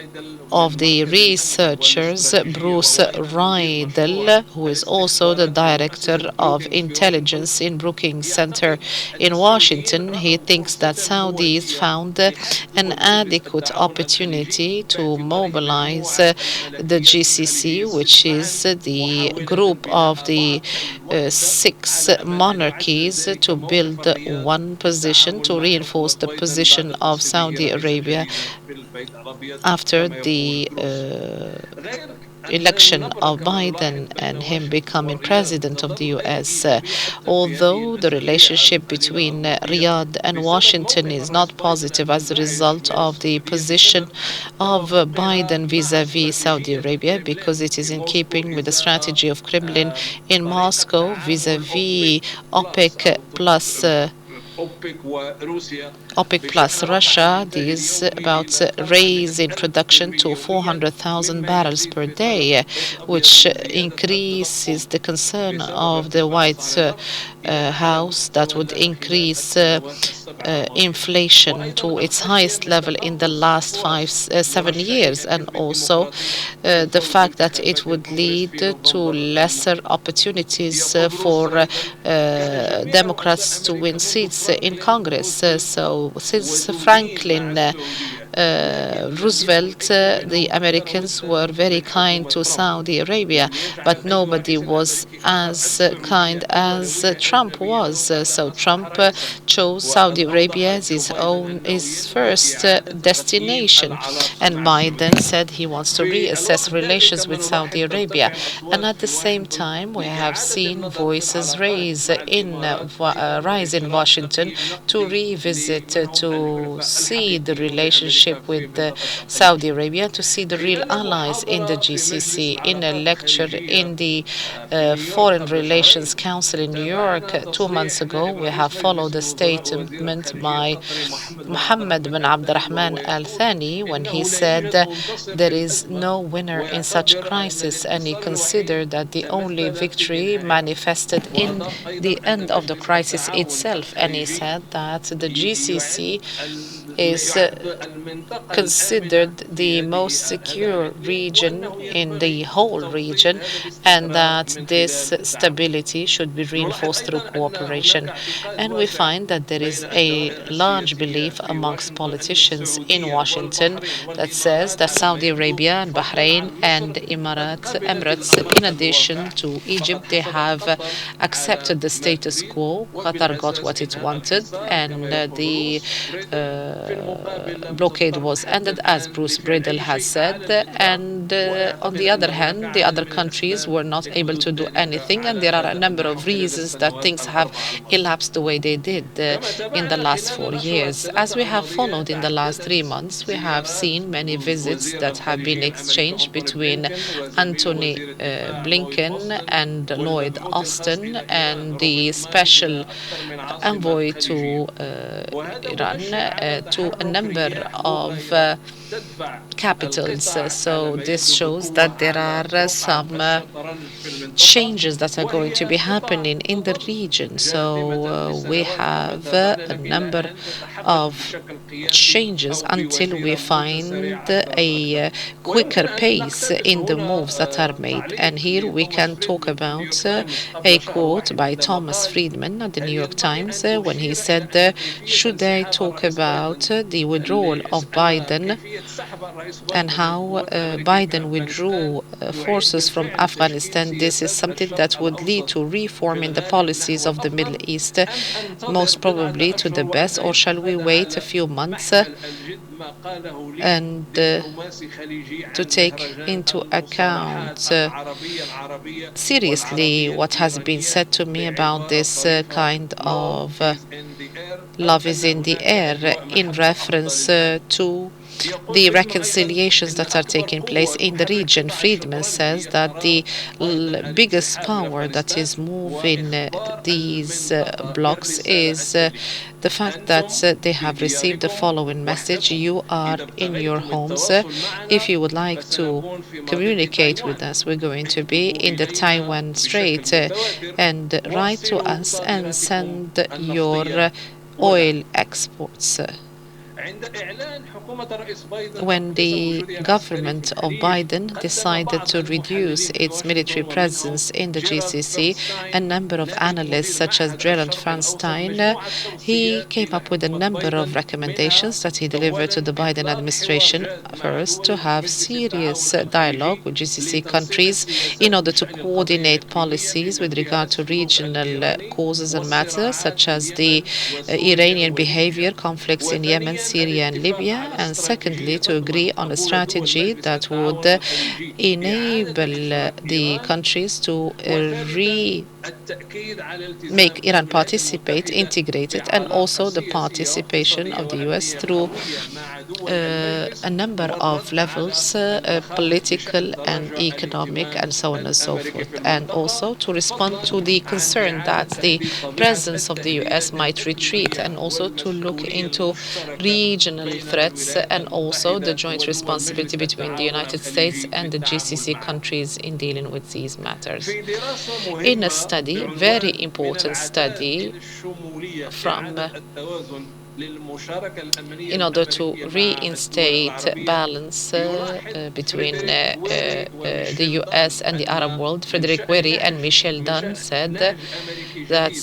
of the researchers, Bruce Rydell, who is also the director of intelligence in Brookings Center in Washington, he thinks that Saudis found an adequate opportunity to mobilize the GCC, which is the group of the 6 monarchies, to build one position to reinforce the position of Saudi Arabia after the election of Biden and him becoming president of the U.S. Although the relationship between Riyadh and Washington is not positive as a result of the position of Biden vis-à-vis Saudi Arabia, because it is in keeping with the strategy of Kremlin in Moscow vis-à-vis OPEC plus Russia. This about raising production to 400,000 barrels per day, which increases the concern of the White House that would increase inflation to its highest level in the last 7 years, and also the fact that it would lead to lesser opportunities for Democrats to win seats in Congress. So since Franklin Roosevelt, the Americans were very kind to Saudi Arabia, but nobody was as kind as Trump was. So Trump chose Saudi Arabia as his first destination, and Biden said he wants to reassess relations with Saudi Arabia. And at the same time, we have seen voices rise in Washington to revisit, to see the relationship with Saudi Arabia, to see the real allies in the GCC. In a lecture in the Foreign Relations Council in New York 2 months ago, we have followed a statement by Mohammed bin Abdurrahman Al Thani when he said there is no winner in such crisis, and he considered that the only victory manifested in the end of the crisis itself. And he said that the GCC is considered the most secure region in the whole region, and that this stability should be reinforced through cooperation. And we find that there is a large belief amongst politicians in Washington that says that Saudi Arabia and Bahrain and Emirates, in addition to Egypt, they have accepted the status quo. Qatar got what it wanted, and the blockade was ended, as Bruce Bridle has said. And on the other hand, the other countries were not able to do anything, and there are a number of reasons that things have elapsed the way they did in the last 4 years. As we have followed in the last 3 months, we have seen many visits that have been exchanged between Antony Blinken and Lloyd Austin and the special envoy to Iran to a number of capitals. So this shows that there are some changes that are going to be happening in the region. So we have a number of changes until we find a quicker pace in the moves that are made. And here we can talk about a quote by Thomas Friedman at the New York Times when he said, should I talk about the withdrawal of Biden and how Biden withdrew forces from Afghanistan? This is something that would lead to reform in the policies of the Middle East, most probably to the best, or shall we wait a few months and to take into account seriously what has been said to me about this kind of love is in the air in reference to the reconciliations that are taking place in the region. Friedman says that the biggest power that is moving these blocks is the fact that they have received the following message: you are in your homes. If you would like to communicate with us, we're going to be in the Taiwan Strait, and write to us and send your oil exports. When the government of Biden decided to reduce its military presence in the GCC, a number of analysts, such as Gerald Franstein, he came up with a number of recommendations that he delivered to the Biden administration. First, to have serious dialogue with GCC countries in order to coordinate policies with regard to regional causes and matters, such as the Iranian behavior, conflicts in Yemen, Syria, and Libya. And secondly, to agree on a strategy that would enable the countries to make Iran participate, integrated, and also the participation of the U.S. through a number of levels, political and economic, and so on and so forth, and also to respond to the concern that the presence of the U.S. might retreat, and also to look into regional threats and also the joint responsibility between the United States and the GCC countries in dealing with these matters. In a study, very important study in order to reinstate balance between the U.S. and the Arab world, Frederick Werry and Michel Dunn said that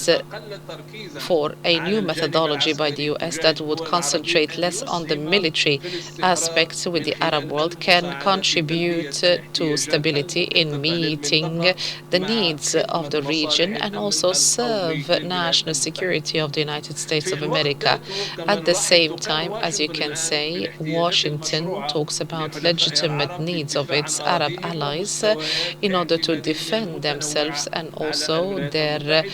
for a new methodology by the U.S. that would concentrate less on the military aspects with the Arab world can contribute to stability in meeting the needs of the region and also serve national security of the United States of America. At the same time, as you can say, Washington talks about legitimate needs of its Arab allies in order to defend themselves and also their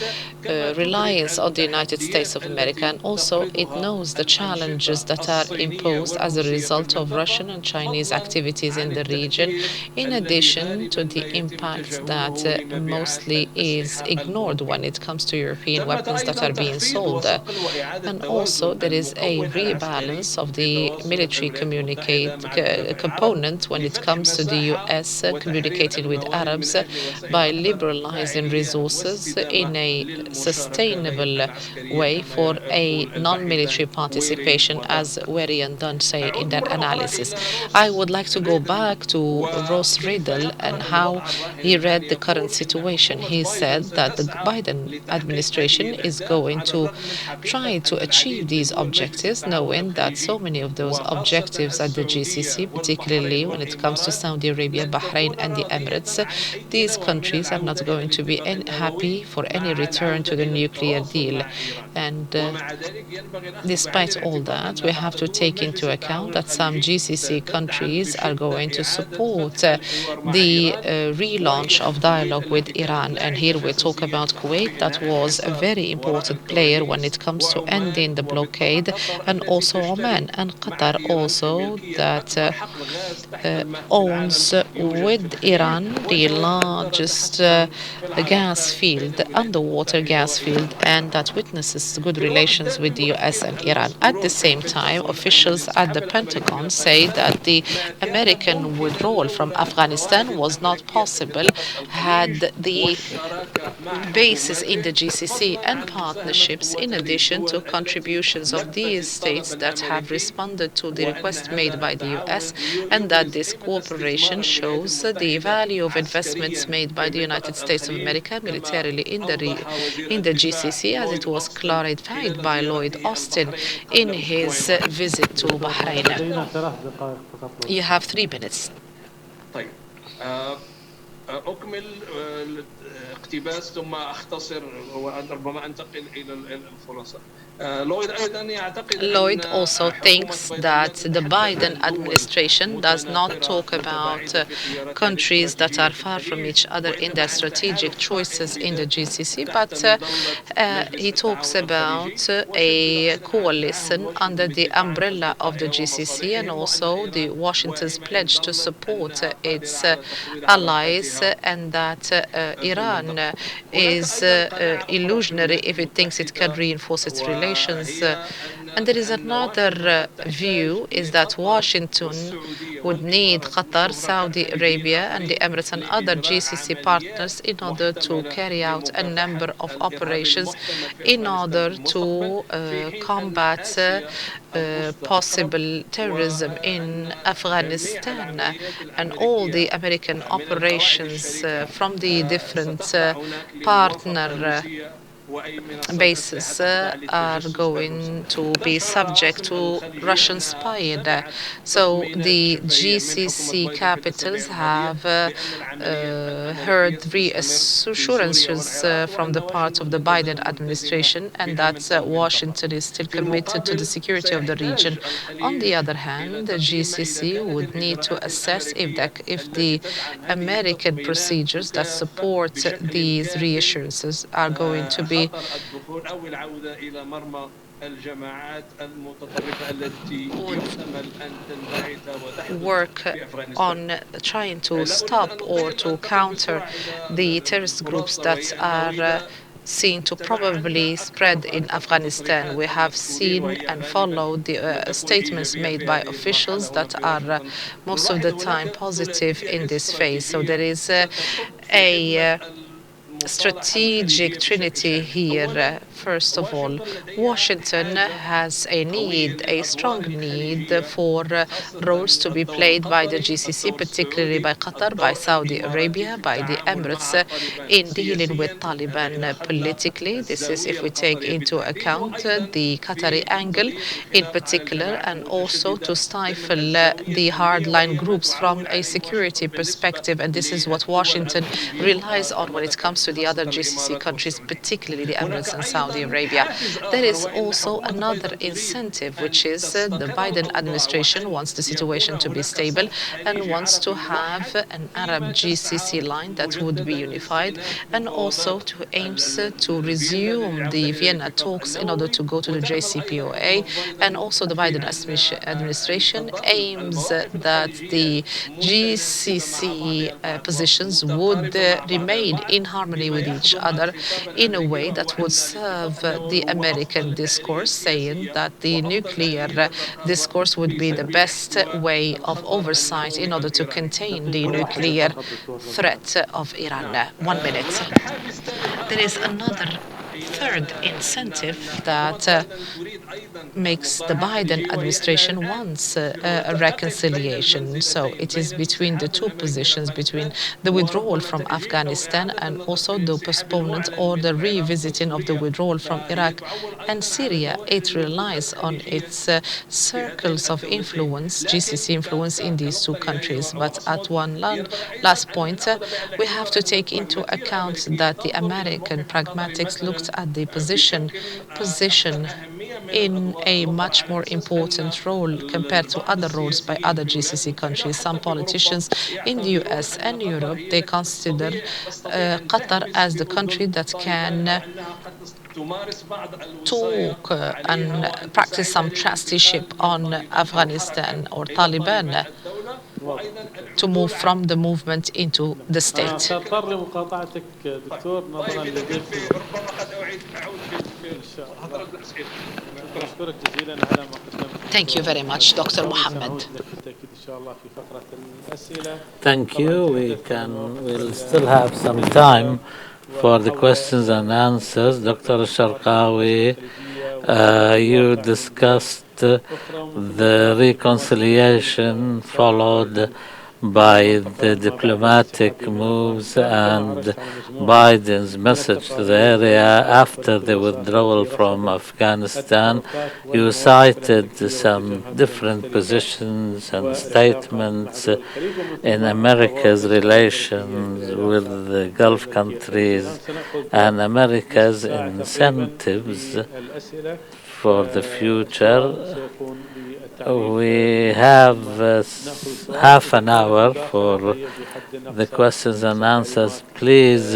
reliance on the United States of America. And also it knows the challenges that are imposed as a result of Russian and Chinese activities in the region, in addition to the impact that mostly is ignored when it comes to European weapons that are being sold. And also there is a rebalance of the military component when it comes to the US communicating with Arabs by liberalizing resources in a sustainable way for a non-military participation, as Werian Dunn say in that analysis. I would like to go back to Ross Riddle and how he read the current situation. He said that the Biden administration is going to try to achieve these objectives, knowing that so many of those objectives at the GCC, particularly when it comes to Saudi Arabia, Bahrain, and the Emirates, these countries are not going to be happy for any return to the nuclear deal. And despite all that, we have to take into account that some GCC countries are going to support the relaunch of dialogue with Iran. And here we talk about Kuwait, that was a very important player when it comes to ending the blockade, and also Oman and Qatar also, that owns with Iran the largest gas field, underwater gas field, and that witnesses good relations with the US and Iran. At the same time, officials at the Pentagon say that the American withdrawal from Afghanistan was not possible had the basis in the GCC and partnerships, in addition to contributions of these states that have responded to the request made by the US, and that this cooperation shows the value of investments made by the United States of America militarily in the GCC, as it was clarified by Lloyd Austin in his visit to Bahrain. You have 3 minutes. طيب أكمل اقتباس ثم أختصر وربما أنتقل إلى الخلاصة. Lloyd also thinks that the Biden administration does not talk about countries that are far from each other in their strategic choices in the GCC, but he talks about a coalition under the umbrella of the GCC, and also the Washington's pledge to support its allies, and that Iran is illusionary if it thinks it can reinforce its relations. And there is another view, is that Washington would need Qatar, Saudi Arabia, and the Emirates and other GCC partners in order to carry out a number of operations in order to combat possible terrorism in Afghanistan, and all the American operations from the different partner bases are going to be subject to Russian spying. So the GCC capitals have heard reassurances from the part of the Biden administration, and that Washington is still committed to the security of the region. On the other hand, the GCC would need to assess if the American procedures that support these reassurances are going to be work on trying to stop or to counter the terrorist groups that are seen to probably spread in Afghanistan. We have seen and followed the statements made by officials that are most of the time positive in this phase. So there is a strategic trinity here. First of all, Washington has a strong need for roles to be played by the GCC, particularly by Qatar, by Saudi Arabia, by the Emirates, in dealing with Taliban politically. This is if we take into account the Qatari angle in particular, and also to stifle the hardline groups from a security perspective. And this is what Washington relies on when it comes to the other GCC countries, particularly the Emirates and Saudi Arabia. There is also another incentive, which is the Biden administration wants the situation to be stable and wants to have an Arab GCC line that would be unified, and also to aims to resume the Vienna talks in order to go to the JCPOA. And also the Biden administration aims that the GCC positions would remain in harmony with each other in a way that would serve have the American discourse saying that the nuclear discourse would be the best way of oversight in order to contain the nuclear threat of Iran. 1 minute. There is another third incentive that makes the Biden administration wants a reconciliation. So it is between the two positions, between the withdrawal from Afghanistan and also the postponement or the revisiting of the withdrawal from Iraq and Syria. It relies on its circles of influence, GCC influence in these two countries. But at one last point, we have to take into account that the American pragmatics looked at the position in a much more important role compared to other roles by other GCC countries. Some politicians in the US and Europe, they consider Qatar as the country that can talk and practice some trusteeship on Afghanistan or Taliban to move from the movement into the state. Thank you very much, Dr. Mohammed. Thank you. We'll still have some time for the questions and answers. Dr. Cherkaoui, you discussed the reconciliation followed by the diplomatic moves and Biden's message to the area after the withdrawal from Afghanistan. You cited some different positions and statements in America's relations with the Gulf countries and America's incentives for the future. We have half an hour for the questions and answers. Please,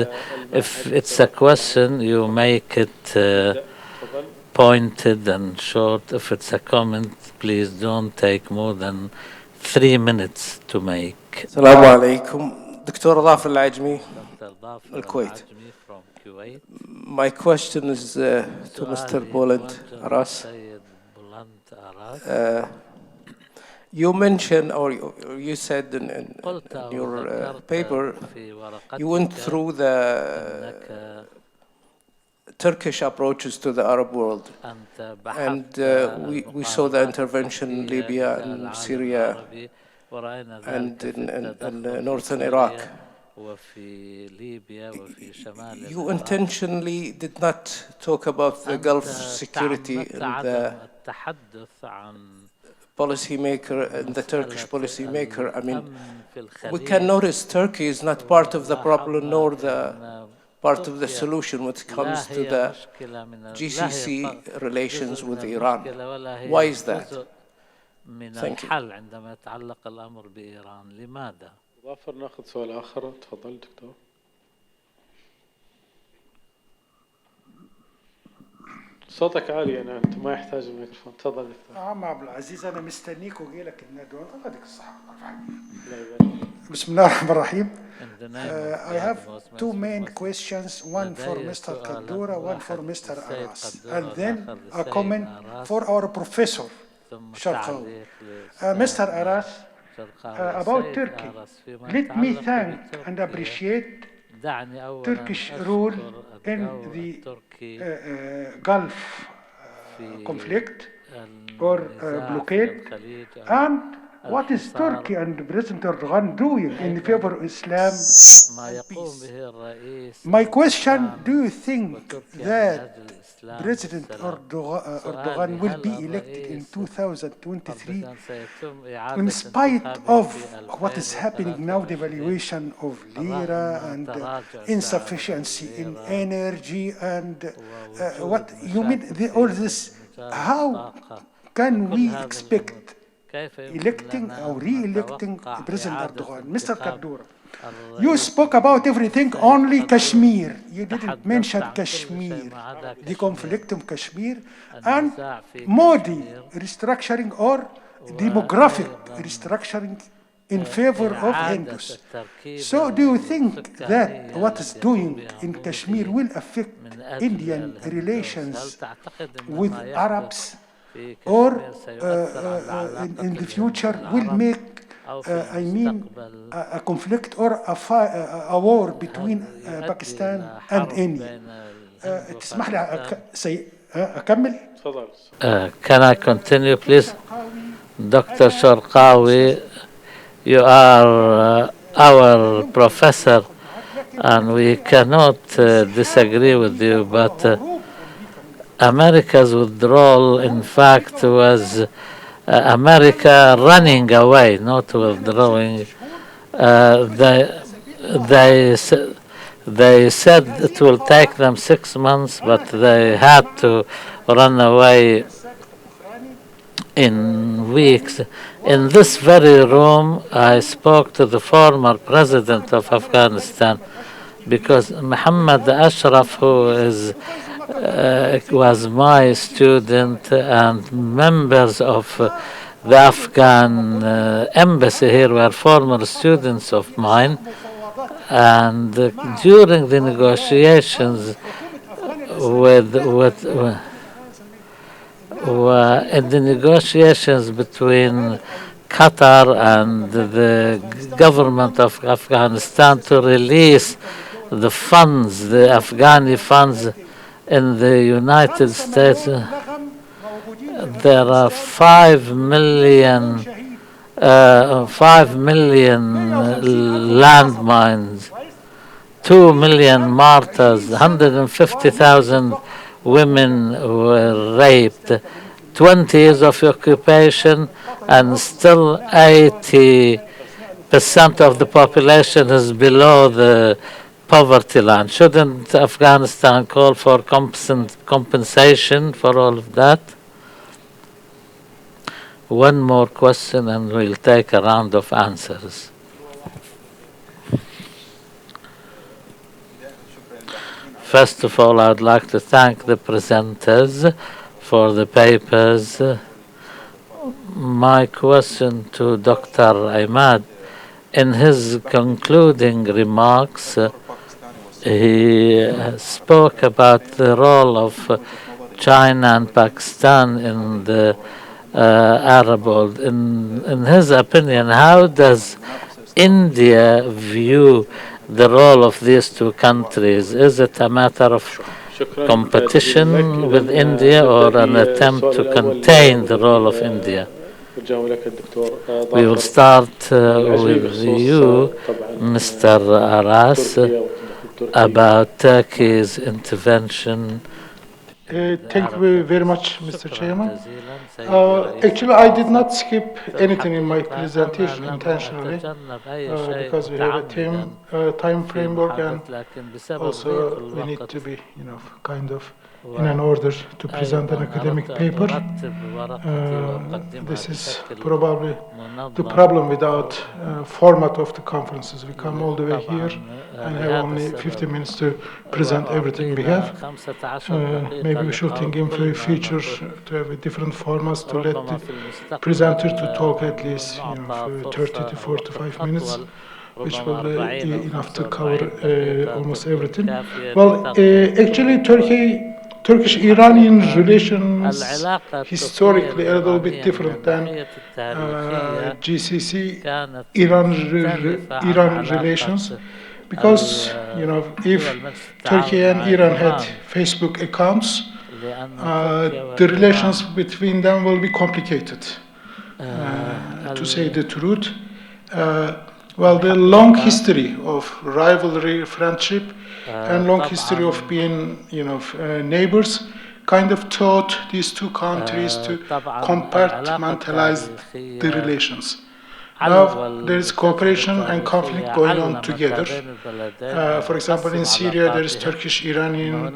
if it's a question, you make it pointed and short. If it's a comment, please don't take more than 3 minutes to make. السلام عليكم دكتور ظافر العجمي الكويت. My question is to Mr. Bülent Aras. You mentioned, or you said in your paper, you went through the Turkish approaches to the Arab world, and we saw the intervention in Libya and Syria and in northern Iraq. You intentionally did not talk about the Gulf security and the policymaker and the Turkish policymaker. I mean, we can notice Turkey is not part of the problem nor the part of the solution when it comes to the GCC relations with Iran. Why is that? Thank you. ظافر ناخذ سؤال آخر. تفضل دكتور. صوتك عالي أنا أنت ما يحتاج الميكروفون. تفضل دكتور. عم عبد العزيز أنا مستنيك وجاي لك الندوة. الله يديك الصحة. بسم الله الرحمن الرحيم. I have two main questions, one for Mr. Kaddorah, one for Mr. Aras, and then a comment for our professor, Cherkaoui. Mr. Aras, about Turkey, let me thank and appreciate Turkish rule in the Gulf conflict or blockade, and what is Turkey and President Erdogan doing in favor of Islam and peace? My question, do you think that President Erdogan will be elected in 2023 in spite of what is happening now, the devaluation of lira and insufficiency in energy and what you mean all this? How can we expect electing or re-electing President Erdogan? Mr. Kaddorah, you spoke about everything, only Kashmir. You didn't mention Kashmir, the conflict in Kashmir, and Modi restructuring or demographic restructuring in favor of Hindus. So do you think that what is doing in Kashmir will affect Indian relations with Arabs, or in the future will make a conflict or a war between Pakistan and India? تسمح لي أكمل؟ Can I continue, please? Dr. Cherkaoui, you are our professor, and we cannot disagree with you, but America's withdrawal, in fact, was America running away, not withdrawing. They said it will take them 6 months, but they had to run away in weeks. In this very room, I spoke to the former president of Afghanistan, because Mohammed Ashraf, who was my student, and members of the Afghan embassy here were former students of mine. And during the negotiations between Qatar and the government of Afghanistan to release the funds, the Afghani funds in the United States, there are 5 million landmines, 2 million martyrs, 150,000 women were raped, 20 years of occupation, and still 80% of the population is below the poverty line. Shouldn't Afghanistan call for compensation for all of that? One more question and we'll take a round of answers. First of all, I would like to thank the presenters for the papers. My question to Dr. Emad, in his concluding remarks, he spoke about the role of China and Pakistan in the Arab world. In his opinion, how does India view the role of these two countries? Is it a matter of competition with India or an attempt to contain the role of India? We will start with you, Mr. Aras, about Turkey's intervention. Thank you very much, Mr. Chairman. Actually, I did not skip anything in my presentation intentionally because we have a time framework, and also we need to be, kind of in an order to present an academic paper. This is probably the problem without format of the conferences. We come all the way here and have only 15 minutes to present everything we have. Maybe we should think in the future to have a different formats to let the presenter to talk at least 30 to 45 minutes, which will be enough to cover almost everything. Well, actually, Turkish-Iranian relations historically are a little bit different than GCC Iran relations, because if Turkey and Iran had Facebook accounts, the relations between them will be complicated, to say the truth. Well, the long history of rivalry, friendship, and long history of being, neighbors, kind of taught these two countries to compartmentalize the relations. Now there is cooperation and conflict going on together. For example, in Syria there is Turkish-Iranian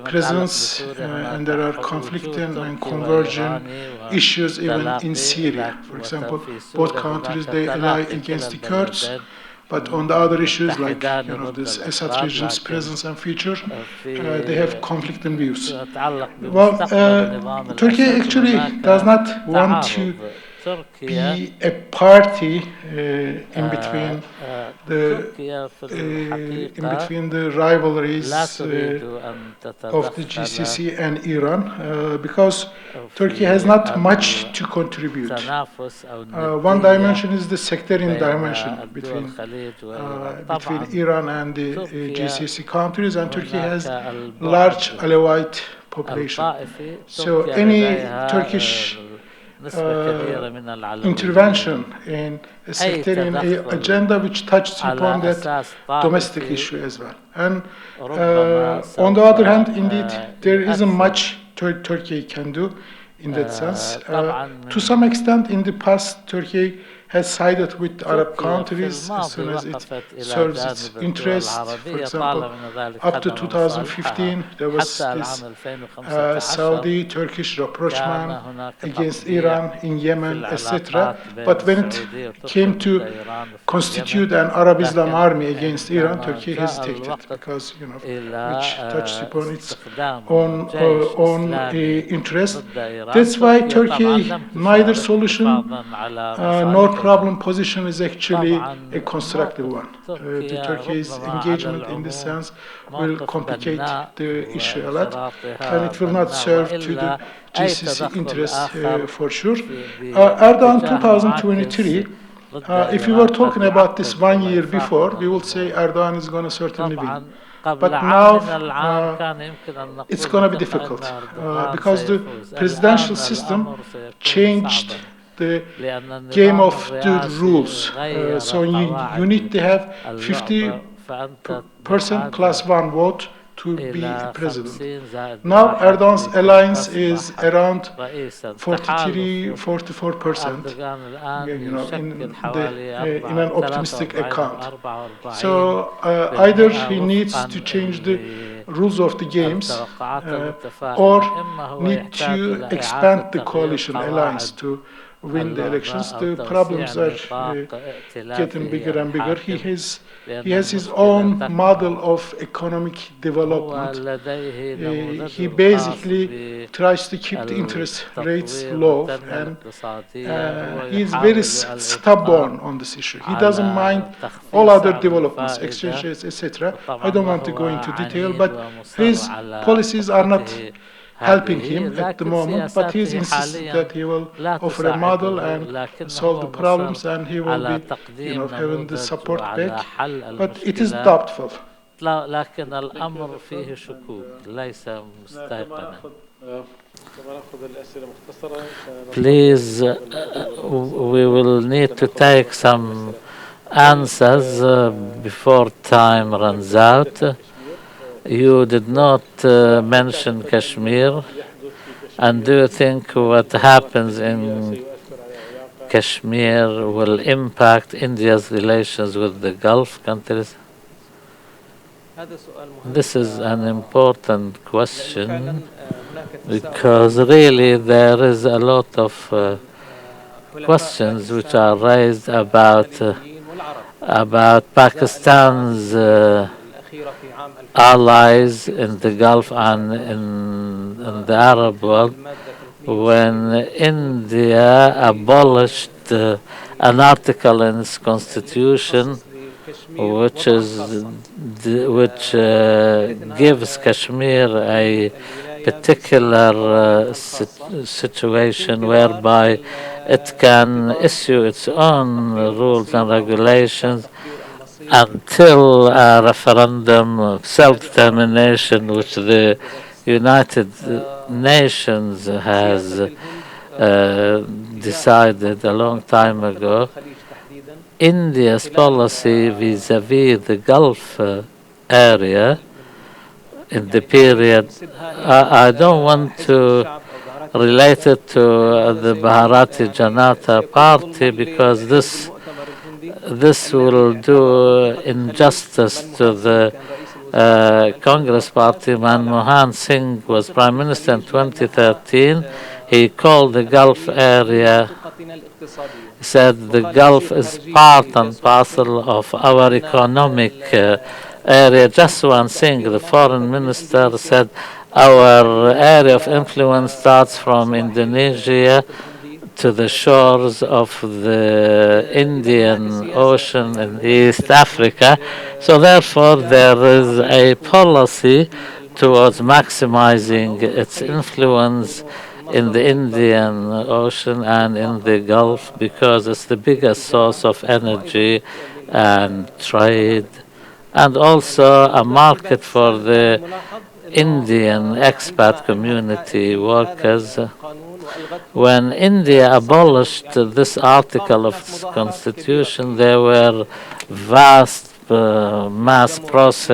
presence, and there are conflicting and converging issues even in Syria. For example, both countries, they ally against the Kurds, but on the other issues like this Assad regime's presence and future, they have conflicting views. Well, Turkey actually does not want to be a party in between the rivalries of the GCC and Iran, because Turkey has not much to contribute. One dimension is the sectarian dimension between Iran and the GCC countries, and Turkey has large Alawite population. So any Turkish intervention in a sectarian agenda which touches upon that domestic issue as well. And on the other hand, indeed, there isn't much Turkey can do in that sense. To some extent, in the past, Turkey has sided with Arab countries as soon as it serves its interests. For example, up to 2015, there was this Saudi-Turkish rapprochement against Iran in Yemen, etc. But when it came to constitute an Arab Islam army against Iran, Turkey hesitated because, which touched upon its own interest. That's why Turkey neither solution nor problem position is actually a constructive one. The Turkey's engagement in this sense will complicate the issue a lot, and it will not serve to the GCC interest for sure. Erdogan 2023, if we were talking about this 1 year before, we would say Erdogan is going to certainly win. But now it's going to be difficult because the presidential system changed the game of the rules. So you need to have 50% plus one vote to be president. Now Erdogan's alliance is around 43-44%, in an optimistic account. So either he needs to change the rules of the games or need to expand the coalition alliance to win the elections. The problems are getting bigger and bigger. He has his own model of economic development. He basically tries to keep the interest rates low, and he is very stubborn on this issue. He doesn't mind all other developments, exchange rates, etc. I don't want to go into detail, but his policies are not helping him at the moment, but he insists that he will offer a model and solve the problems, and he will be, having the support back. But it is doubtful. لكن الأمر فيه شكوك ليس مستيقنا. Please, we will need to take some answers before time runs out. You did not mention Kashmir, and do you think what happens in Kashmir will impact India's relations with the Gulf countries? This is an important question because really there is a lot of questions which are raised about Pakistan's allies in the Gulf and in the Arab world when India abolished an article in its constitution which gives Kashmir a particular situation whereby it can issue its own rules and regulations until a referendum of self-determination which the United Nations has decided a long time ago. India's policy vis-à-vis the Gulf area in the period, I don't want to relate it to the Bharatiya Janata Party because this will do injustice to the Congress Party. Manmohan Singh was Prime Minister in 2013. He called the Gulf area, said the Gulf is part and parcel of our economic area. Jaswant Singh, the foreign minister, said our area of influence starts from Indonesia to the shores of the Indian Ocean in East Africa. So therefore, there is a policy towards maximizing its influence in the Indian Ocean and in the Gulf because it's the biggest source of energy and trade, and also a market for the Indian expat community workers. When India abolished this article of its constitution, there were vast mass protests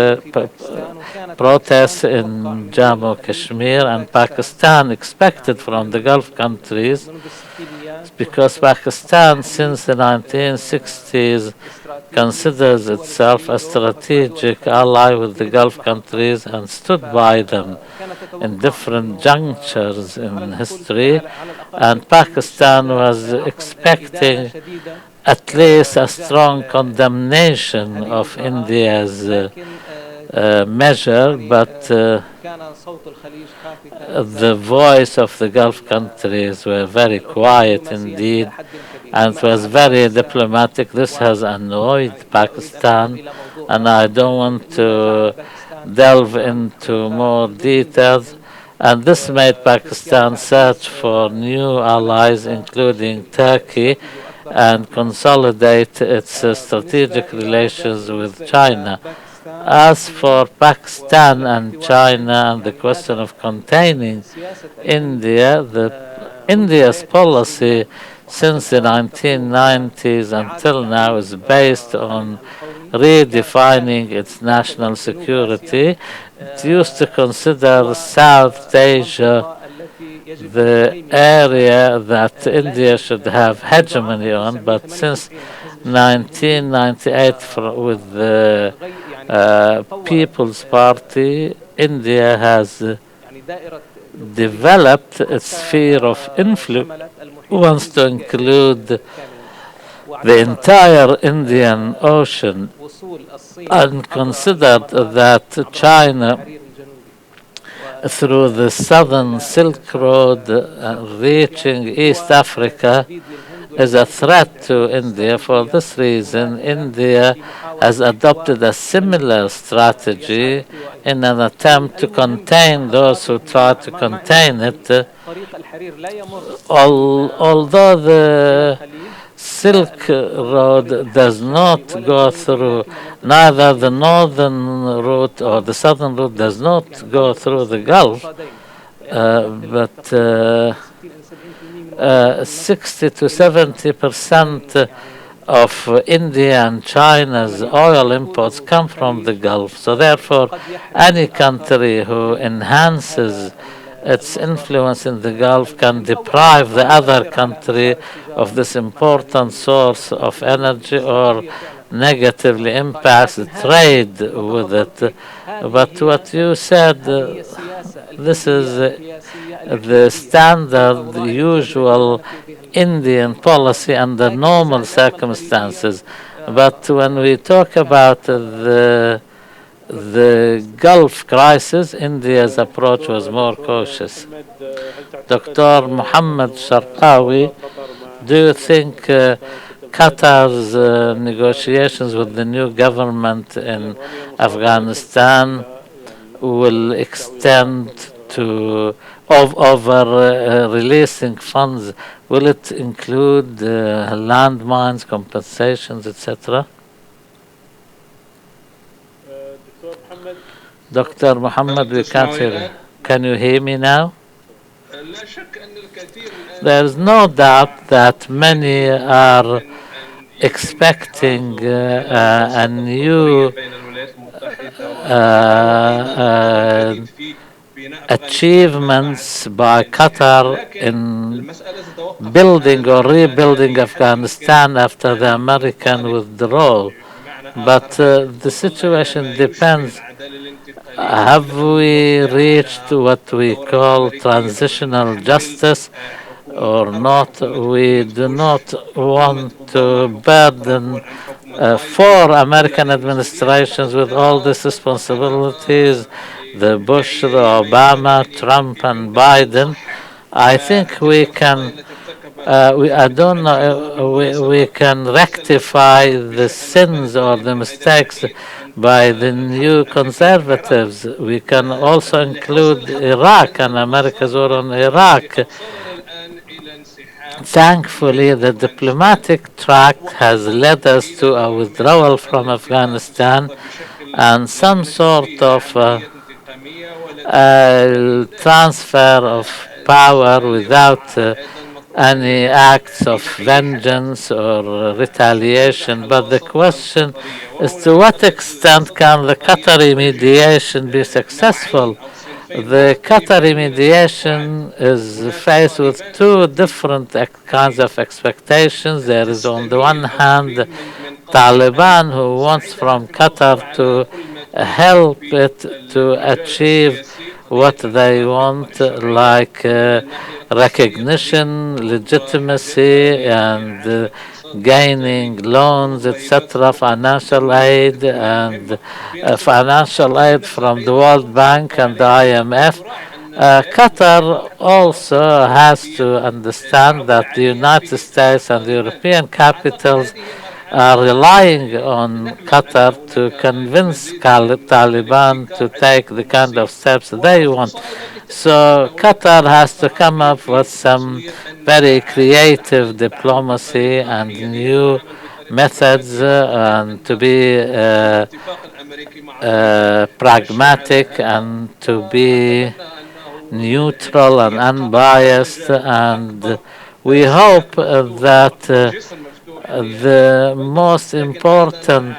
in Jammu, Kashmir, and Pakistan expected from the Gulf countries, because Pakistan since the 1960s considers itself a strategic ally with the Gulf countries and stood by them in different junctures in history, and Pakistan was expecting at least a strong condemnation of India's measure, but the voice of the Gulf countries were very quiet indeed, and it was very diplomatic. This has annoyed Pakistan, and I don't want to delve into more details. And this made Pakistan search for new allies, including Turkey, and consolidate its strategic relations with China. As for Pakistan and China and the question of containing India, India's policy since the 1990s until now is based on redefining its national security. It used to consider South Asia the area that India should have hegemony on, but since 1998 with the People's Party, India has developed its sphere of influence to include the entire Indian Ocean, and considered that China, through the southern Silk Road reaching East Africa, is a threat to India. For this reason, India has adopted a similar strategy in an attempt to contain those who try to contain it. Although the Silk Road does not go through, neither the northern route or the southern route does not go through the Gulf, but 60 to 70% of India and China's oil imports come from the Gulf. So therefore, any country who enhances its influence in the Gulf can deprive the other country of this important source of energy or negatively impacts the trade with it. But what you said, this is the standard, the usual Indian policy under normal circumstances. But when we talk about the Gulf crisis, India's approach was more cautious. Dr. Mohammed Cherkaoui, do you think Qatar's negotiations with the new government in Afghanistan will extend to over releasing funds? Will it include landmines, compensations, etc.? Dr. Mohammed, we can't hear you. Can you hear me now? There is no doubt that many are expecting a new achievements by Qatar in building or rebuilding Afghanistan after the American withdrawal. But the situation depends. Have we reached what we call transitional justice or not? We do not want to burden four American administrations with all these responsibilities, the Bush, the Obama, Trump, and Biden. I think we can I don't know, we can rectify the sins or the mistakes by the new conservatives. We can also include Iraq and America's war on Iraq. Thankfully, the diplomatic track has led us to a withdrawal from Afghanistan and some sort of transfer of power without any acts of vengeance or retaliation. But the question is, to what extent can the Qatari mediation be successful? The Qatari mediation is faced with two different kinds of expectations. There is, on the one hand, Taliban, who wants from Qatar to help it to achieve what they want, like recognition, legitimacy, and gaining loans, etc., financial aid, and financial aid from the World Bank and the IMF. Qatar also has to understand that the United States and the European capitals are relying on Qatar to convince Taliban to take the kind of steps they want. So Qatar has to come up with some very creative diplomacy and new methods and to be pragmatic and to be neutral and unbiased, and we hope that the most important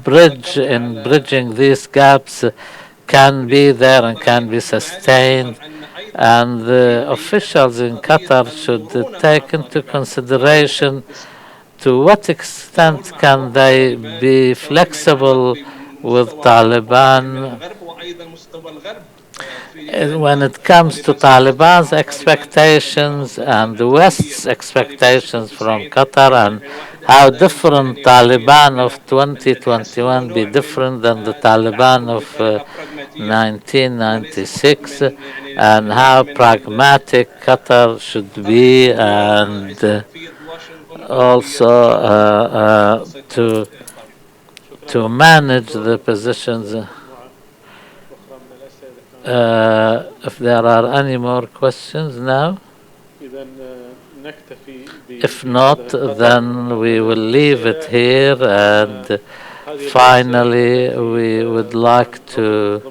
bridge in bridging these gaps can be there and can be sustained, and the officials in Qatar should take into consideration to what extent can they be flexible with Taliban when it comes to Taliban's expectations and the West's expectations from Qatar, and how different Taliban of 2021 be different than the Taliban of 1996, and how pragmatic Qatar should be, and also to manage the positions. If there are any more questions now? If not, then we will leave it here, and finally we would like to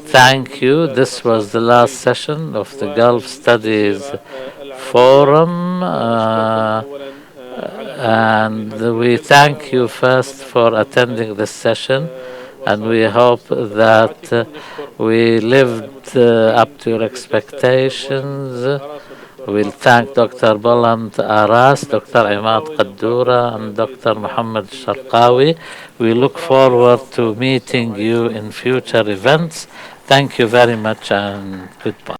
thank you. This was the last session of the Gulf Studies Forum, and we thank you first for attending this session, and we hope that we lived up to your expectations. We'll thank Dr. Bülent Aras, Dr. Emad Kaddorah, and Dr. Mohammed Cherkaoui. We look forward to meeting you in future events. Thank you very much, and goodbye.